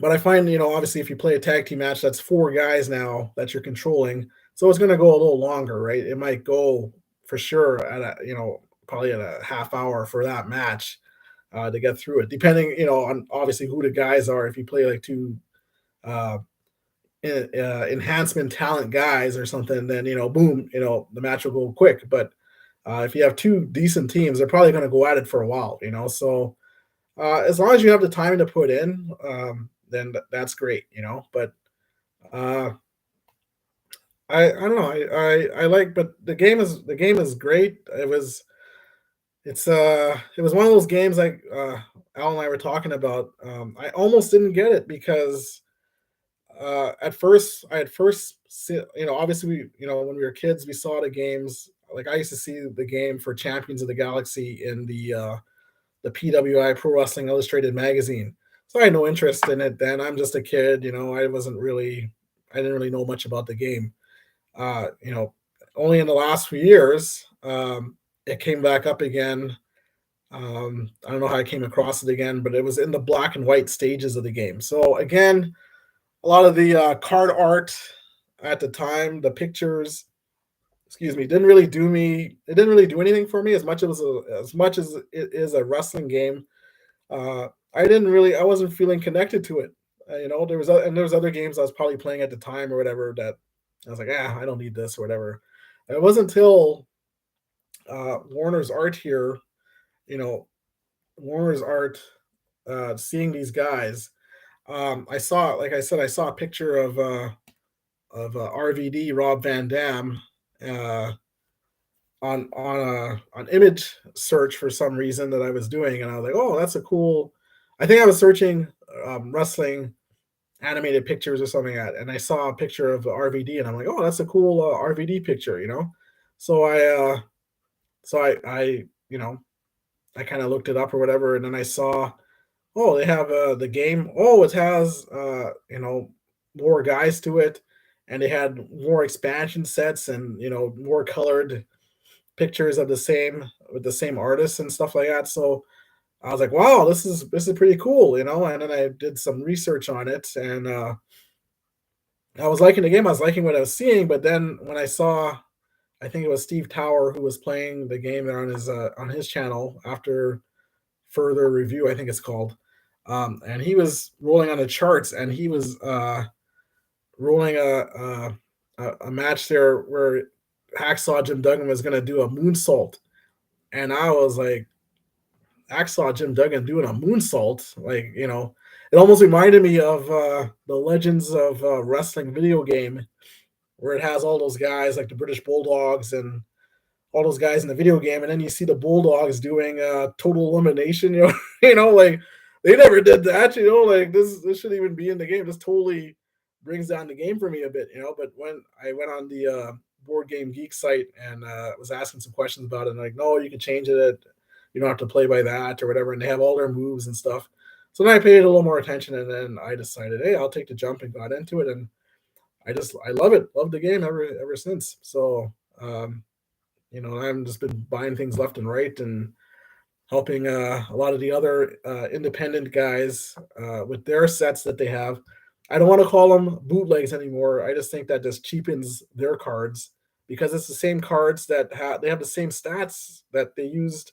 But I find, obviously, if you play a tag team match, that's four guys now that you're controlling, so it's going to go a little longer, right? It might go for sure at probably at a half hour for that match, to get through it, depending, on obviously who the guys are. If you play like two uh, enhancement talent guys or something, then boom, the match will go quick. But if you have two decent teams, they're probably going to go at it for a while. So as long as you have the time to put in, then that's great. But uh, I don't know. I like, but the game is great. it was one of those games like Al and I were talking about. I almost didn't get it because at first I had first obviously when we were kids we saw the games. Like I used to see the game for Champions of the Galaxy in the PWI Pro Wrestling Illustrated magazine. So I had no interest in it then. I'm just a kid, I didn't really know much about the game. Uh, you know, Only in the last few years, it came back up again. I don't know how I came across it again, but it was in the black and white stages of the game. So again, a lot of the card art at the time, the pictures, excuse me, didn't really do me. It didn't really do anything for me as much as it is a wrestling game. I didn't really, I wasn't feeling connected to it. There was other games I was probably playing at the time or whatever that I was like, I don't need this or whatever. And it wasn't until Warner's art here, you know, Warner's art, seeing these guys. I saw, like I said, I saw a picture of RVD Rob Van Dam uh, on image search for some reason that I was doing, and I was like, oh, that's a cool. I think I was searching wrestling animated pictures or something like that, and I saw a picture of RVD, and I'm like, oh, that's a cool RVD picture. So I I kind of looked it up or whatever, and then I saw, oh, they have the game. Oh, it has more guys to it, and they had more expansion sets and more colored pictures of the same with the same artists and stuff like that. So I was like, wow, this is pretty cool. And then I did some research on it, and I was liking the game. I was liking what I was seeing, but then when I saw, I think it was Steve Tower who was playing the game there on his channel after further review, I think it's called. And he was rolling on the charts, and he was rolling a match there where Hacksaw Jim Duggan was going to do a moonsault, and I was like, Hacksaw Jim Duggan doing a moonsault, it almost reminded me of the Legends of Wrestling video game, where it has all those guys like the British Bulldogs and all those guys in the video game, and then you see the Bulldogs doing total elimination. Like they never did that. Like this should even be in the game. This totally brings down the game for me a bit. But when I went on the Board Game Geek site and was asking some questions about it, and like, no, you can change it. You don't have to play by that or whatever, and they have all their moves and stuff. So then I paid a little more attention, and then I decided, hey, I'll take the jump and got into it, and I love it, love the game ever since. So I've just been buying things left and right and helping a lot of the other independent guys with their sets that they have. I don't want to call them bootlegs anymore. I just think that just cheapens their cards because it's the same cards that they have the same stats that they used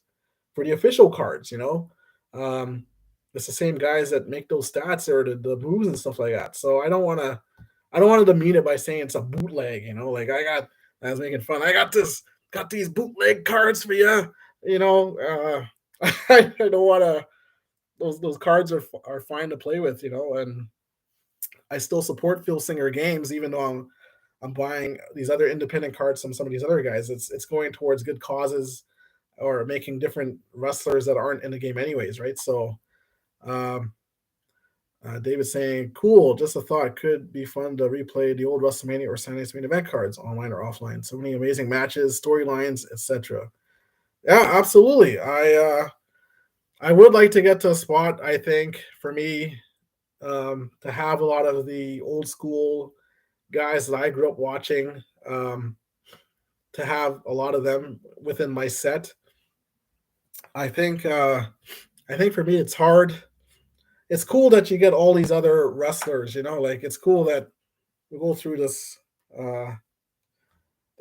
for the official cards. It's the same guys that make those stats or the moves and stuff like that. So I don't want to demean it by saying it's a bootleg. I was making fun. Got these bootleg cards for you. I don't want to. Those cards are fine to play with. And I still support Phil Singer games, even though I'm buying these other independent cards from some of these other guys. It's going towards good causes or making different wrestlers that aren't in the game anyways, right? So, David saying, cool, just a thought. Could be fun to replay the old WrestleMania or Sunday Night main event cards, online or offline. So many amazing matches, storylines, etc. Yeah, absolutely. I would like to get to a spot, I think, for me, to have a lot of the old school guys that I grew up watching, to have a lot of them within my set. I think for me it's hard. It's cool that you get all these other wrestlers, like it's cool that we go through this the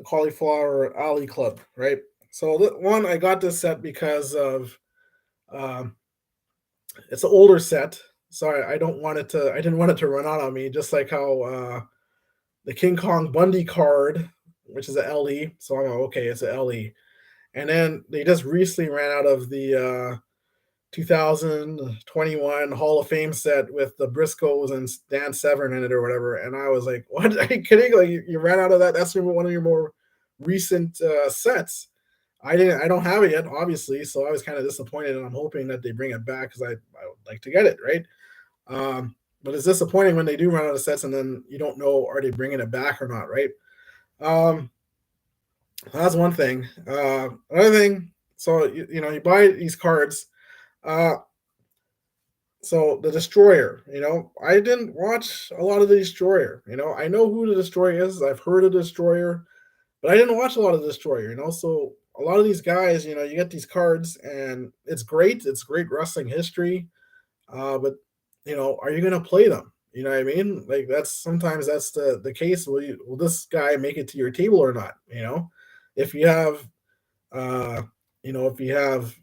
Cauliflower Alley Club, right? So one, I got this set because of um, it's an older set, so I don't want it to. I didn't want it to run out on me, just like how the King Kong Bundy card, which is a LE. So I'm like, okay, it's a LE, and then they just recently ran out of the 2021 Hall of Fame set with the Briscoes and Dan Severn in it or whatever. And I was like, what? Are you kidding? Like you ran out of that? That's one of your more recent sets. I don't have it yet, obviously, so I was kind of disappointed, and I'm hoping that they bring it back because I would like to get it, right? But it's disappointing when they do run out of sets and then you don't know are they bringing it back or not, right? Um, that's one thing. Another thing, so you buy these cards. Uh, so the Destroyer, I didn't watch a lot of the Destroyer. I know who the Destroyer is. I've heard of the Destroyer, but I didn't watch a lot of the Destroyer. So a lot of these guys, you get these cards, and it's great. It's great wrestling history. But are you gonna play them? You know what I mean? Like sometimes that's the case. Will this guy make it to your table or not? If you have uh, if you have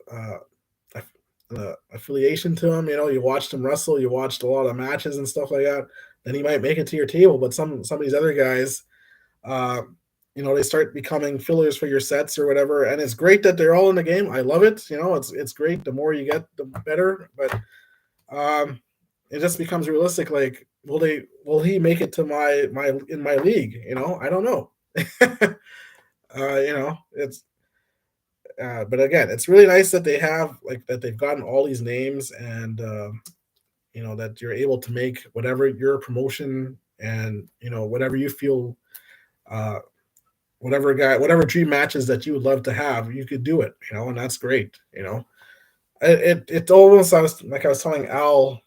affiliation to him, you watched him wrestle, you watched a lot of matches and stuff like that, then he might make it to your table. But some of these other guys, uh, they start becoming fillers for your sets or whatever. And it's great that they're all in the game. I love it. It's great. The more you get, the better. But um, it just becomes realistic. Like, will he make it to my in my league? I don't know. It's but again, it's really nice that they have like that they've gotten all these names and that you're able to make whatever your promotion and whatever you feel uh whatever dream matches that you would love to have, you could do it, and that's great. It almost I was telling Al,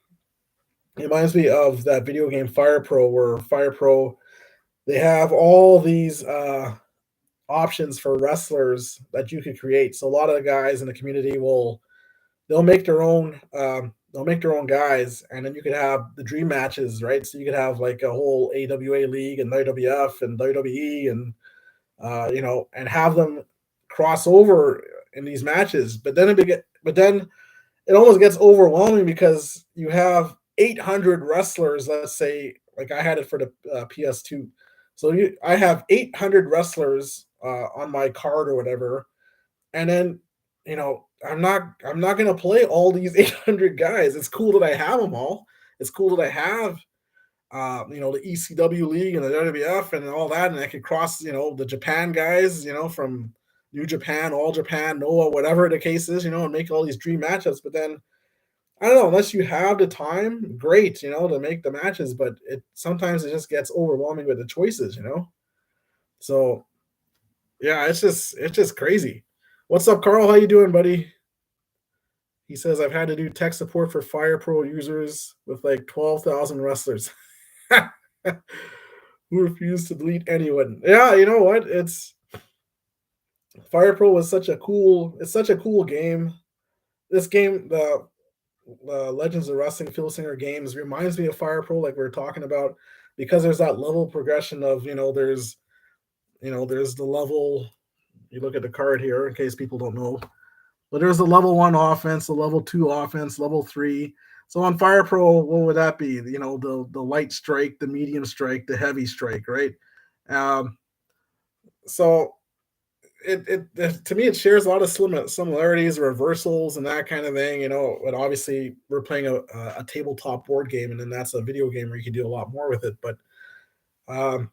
it reminds me of that video game Fire Pro, where Fire Pro, they have all these options for wrestlers that you could create. So a lot of the guys in the community they'll make their own guys, and then you could have the dream matches, right? So you could have like a whole AWA league and WWF and WWE and and have them cross over in these matches. But then it almost gets overwhelming because you have 800 wrestlers. Let's say, like I had it for the PS2, so I have 800 wrestlers on my card or whatever, and then I'm not gonna play all these 800 guys. It's cool that I have them all. It's cool that I have the ECW league and the WWF and all that, and I could cross, the Japan guys, from New Japan, All Japan, Noah, whatever the case is, and make all these dream matchups. But then I don't know, unless you have the time, great, to make the matches, but it sometimes it just gets overwhelming with the choices. So yeah, it's just crazy. What's up, Carl? How you doing, buddy? He says I've had to do tech support for Fire Pro users with like 12,000 wrestlers. Who refused to delete anyone. Yeah, you know what? It's Fire Pro was it's such a cool game. This game, the Legends of Wrestling Field Singer games reminds me of Fire Pro, like we are talking about, because there's that level progression of, there's the level, you look at the card here in case people don't know, but there's the level 1 offense, the level 2 offense, level 3. So on Fire Pro, what would that be? The light strike, the medium strike, the heavy strike, right? Um, so it to me it shares a lot of similarities, reversals, and that kind of thing. But obviously we're playing a tabletop board game, and then that's a video game where you can do a lot more with it. But um,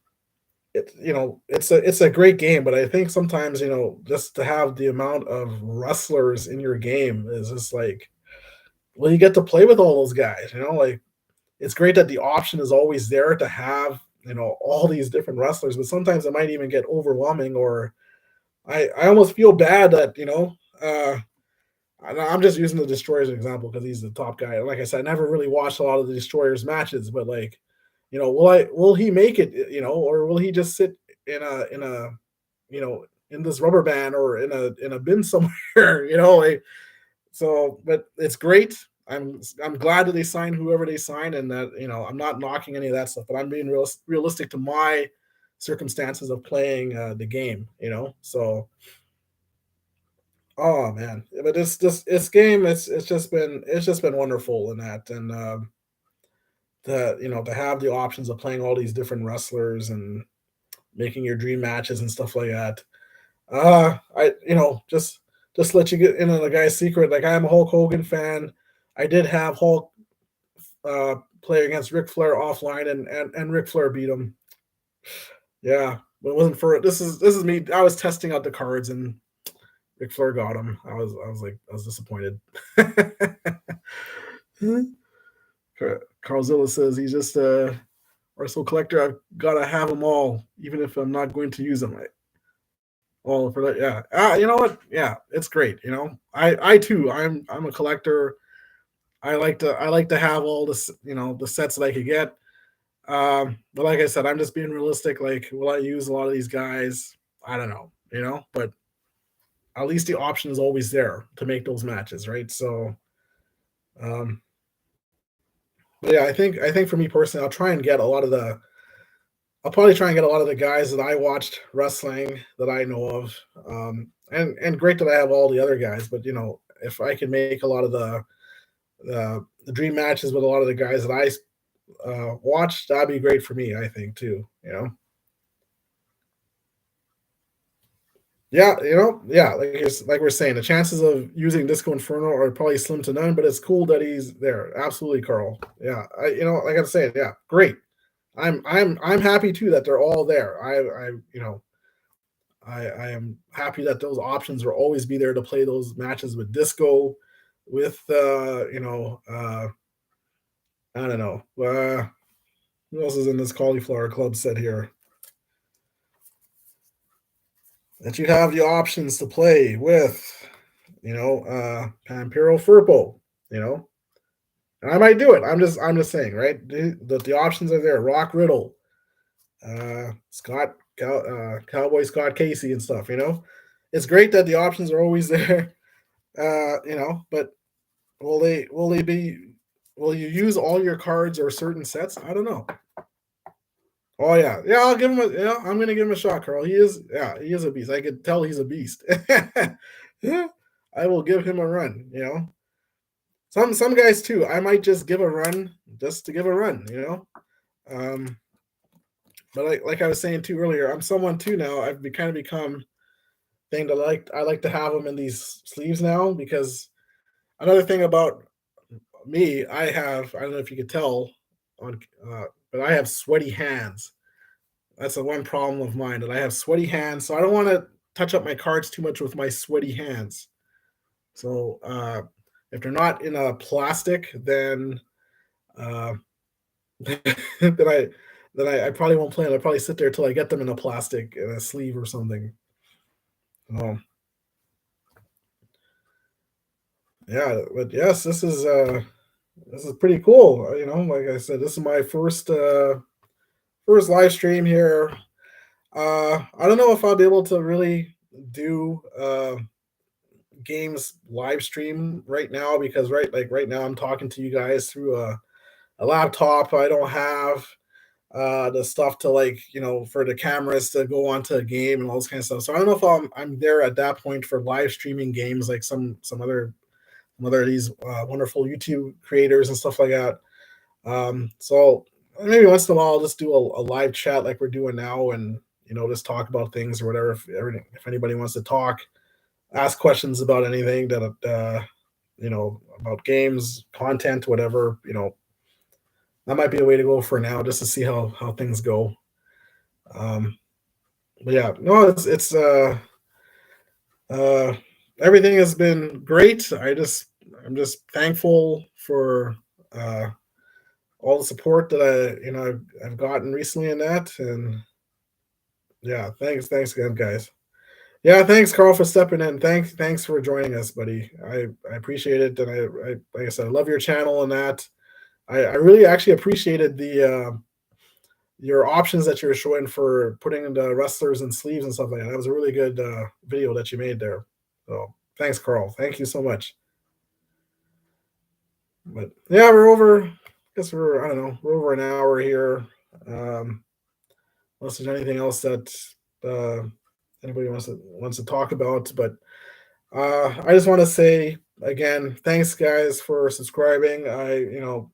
it's a great game. But I think sometimes just to have the amount of wrestlers in your game is just like, well, you get to play with all those guys. Like it's great that the option is always there to have all these different wrestlers, but sometimes it might even get overwhelming, or I almost feel bad that I'm just using the Destroyer as an example because he's the top guy. Like I said, I never really watched a lot of the Destroyer's matches, but like, will he make it? Or will he just sit in a in this rubber band or in a bin somewhere? Like, so, but it's great. I'm glad that they signed whoever they signed, and that I'm not knocking any of that stuff, but I'm being realistic to my circumstances of playing the game. So oh man, but this game, it's just been wonderful in that, and to have the options of playing all these different wrestlers and making your dream matches and stuff like that. I just let you get into the guy's secret. Like, I'm a Hulk Hogan fan. I did have Hulk play against Ric Flair offline, and Ric Flair beat him. Yeah, but it wasn't for it. This is me. I was testing out the cards, and Ric Flair got him. I was disappointed. Carlzilla says he's just a Arsenal collector. I've gotta have them all, even if I'm not going to use them. All for that, yeah. You know what? Yeah, it's great. You know, I too. I'm a collector. I like to have all this, you know, the sets that I could get. But like I said, I'm just being realistic. Like, will I use a lot of these guys? I don't know, you know, but at least the option is always there to make those matches, right? So, um, but yeah, I think for me personally, I'll probably try and get a lot of the guys that I watched wrestling that I know of. And great that I have all the other guys, but you know, if I can make a lot of the dream matches with a lot of the guys that I watched, that'd be great for me. I think too. You know. Yeah, you know, yeah, like we're saying, the chances of using Disco Inferno are probably slim to none, but it's cool that he's there. Absolutely, Carl. Yeah, you know, like I'm saying, yeah, great. I'm happy too that they're all there. You know, I am happy that those options will always be there to play those matches with Disco, with you know, I don't know, who else is in this cauliflower club set here? That you have the options to play with, you know, Pampero Furpo, you know, and I might do it. I'm just saying, right? The options are there. Rock Riddle, Cowboy Scott Casey and stuff. You know, it's great that the options are always there. You know, but will they be? Will you use all your cards or certain sets? I don't know. Oh yeah, yeah. I'll give him a. Yeah, I'm gonna give him a shot, Carl. He is a beast. I could tell he's a beast. Yeah, I will give him a run. You know, some guys too. I might just give a run just to give a run. You know, um, but like I was saying too earlier, I'm someone too now. Kind of become thing to like. I like to have them in these sleeves now because another thing about me, I don't know if you could tell on, but I have sweaty hands. That's the one problem of mine that I have sweaty hands, so I don't want to touch up my cards too much with my sweaty hands. So if they're not in a plastic, then uh, then I I probably won't play it. I'll probably sit there till I get them in a plastic in a sleeve or something. Um, yeah, but yes, this is pretty cool. You know, like I said, this is my first live stream here. I don't know if I'll be able to really do games live stream right now because right now I'm talking to you guys through a laptop. I don't have the stuff to like, you know, for the cameras to go onto a game and all this kind of stuff. So I don't know if I'm there at that point for live streaming games like some other of these wonderful YouTube creators and stuff like that. So maybe once in a while I'll just do a live chat like we're doing now and you know just talk about things or whatever if anybody wants to talk, ask questions about anything that you know, about games, content, whatever, you know, that might be a way to go for now, just to see how things go. Um, but yeah, no, uh, everything has been great. I'm just thankful for uh, all the support that I've gotten recently in that, and yeah, thanks again, guys. Yeah, thanks, Carl, for stepping in. Thanks for joining us, buddy. I appreciate it, and I like I said, I love your channel and that. I really actually appreciated the your options that you're showing for putting the wrestlers and sleeves and stuff like that. That was a really good video that you made there. So thanks, Carl. Thank you so much. But yeah, we're over. I guess we're I don't know. We're over an hour here. Um, unless there's anything else that uh, anybody wants to talk about, but I just want to say again, thanks guys for subscribing. You know,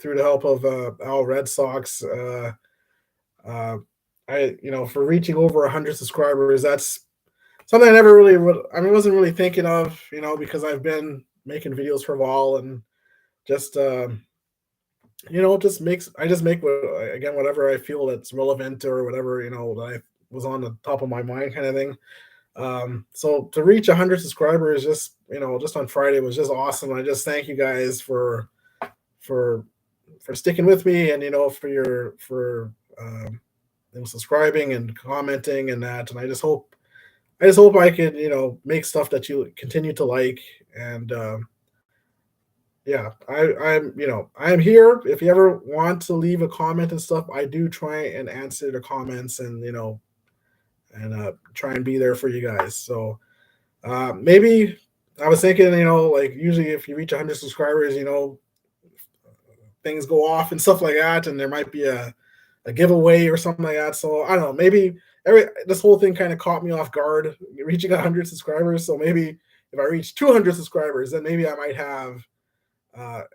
through the help of Al Red Sox. Uh, you know, for reaching over 100 subscribers, that's something I never really, I mean, wasn't really thinking of, you know, because I've been making videos for a while and just, you know, I just make whatever I feel that's relevant or whatever, you know, that I was on the top of my mind kind of thing. So to reach 100 subscribers just, just on Friday was just awesome. I just thank you guys for for sticking with me, and for subscribing and commenting and that. And I just hope I can, make stuff that you continue to like. And yeah, I'm here. If you ever want to leave a comment and stuff, I do try and answer the comments, and try and be there for you guys. So maybe I was thinking, like usually if you reach 100 subscribers, things go off and stuff like that, and there might be a giveaway or something like that. So I don't know. Maybe this whole thing kind of caught me off guard, reaching 100 subscribers. So maybe if I reach 200 subscribers, then maybe I might have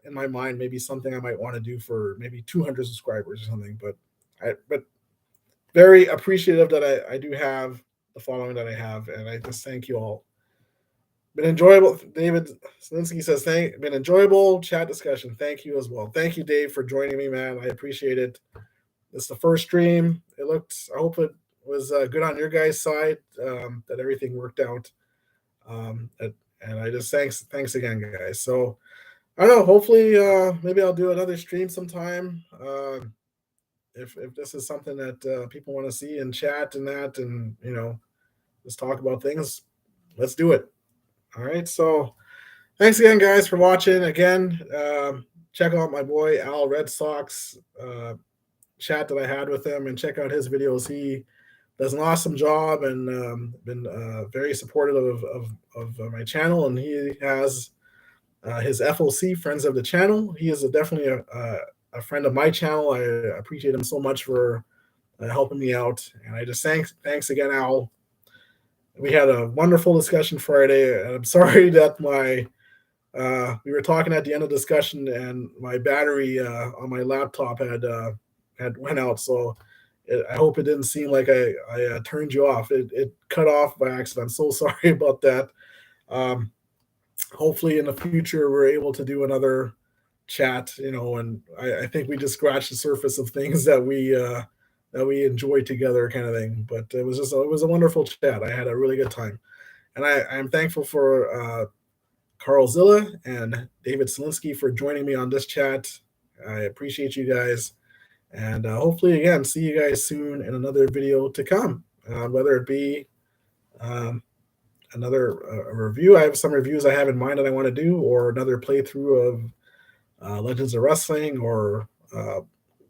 in my mind maybe something I might want to do for maybe 200 subscribers or something. But very appreciative that I do have the following that I have, and I just thank you all. Been enjoyable. David Selinsky says, been enjoyable chat discussion. Thank you as well. Thank you, Dave, for joining me, man. I appreciate it. It's the first stream. I hope it was good on your guys' side, that everything worked out. And I just thanks again, guys. So I don't know. Hopefully, maybe I'll do another stream sometime. If this is something that people want to see and chat and that, and just talk about things, let's do it. All right. So thanks again, guys, for watching. Again, check out my boy Al Red Sox chat that I had with him, and check out his videos. He does an awesome job, and been very supportive of my channel. And he has his FOC, Friends of the Channel. He is definitely a friend of my channel. I appreciate him so much for helping me out. And I just thanks again, Al. We had a wonderful discussion Friday, and I'm sorry that we were talking at the end of the discussion, and my battery on my laptop had went out. So I hope it didn't seem like I turned you off. It cut off by accident. I'm so sorry about that. Hopefully in the future we're able to do another chat, and I think we just scratched the surface of things that we enjoy together, kind of thing. But it was a wonderful chat. I had a really good time, and I'm thankful for Carl Zilla and David Selinsky for joining me on this chat. I appreciate you guys, and hopefully again see you guys soon in another video to come, whether it be another review. I have some reviews I have in mind that I want to do, or another playthrough of Legends of Wrestling, or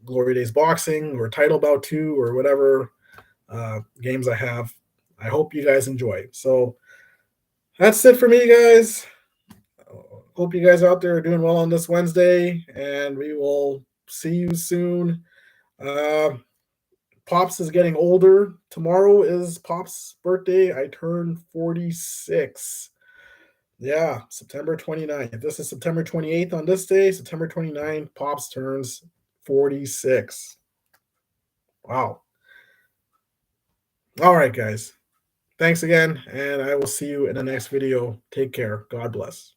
Glory Days Boxing, or Title Bout 2, or whatever games I have. I hope you guys enjoy. So that's it for me, guys. Hope you guys out there are doing well on this Wednesday, and we will see you soon. Pops is getting older. Tomorrow is Pops' birthday. I turn 46. Yeah, September 29th. This is September 28th on this day. September 29th, Pops turns 46. Wow. All right, guys. Thanks again, and I will see you in the next video. Take care. God bless.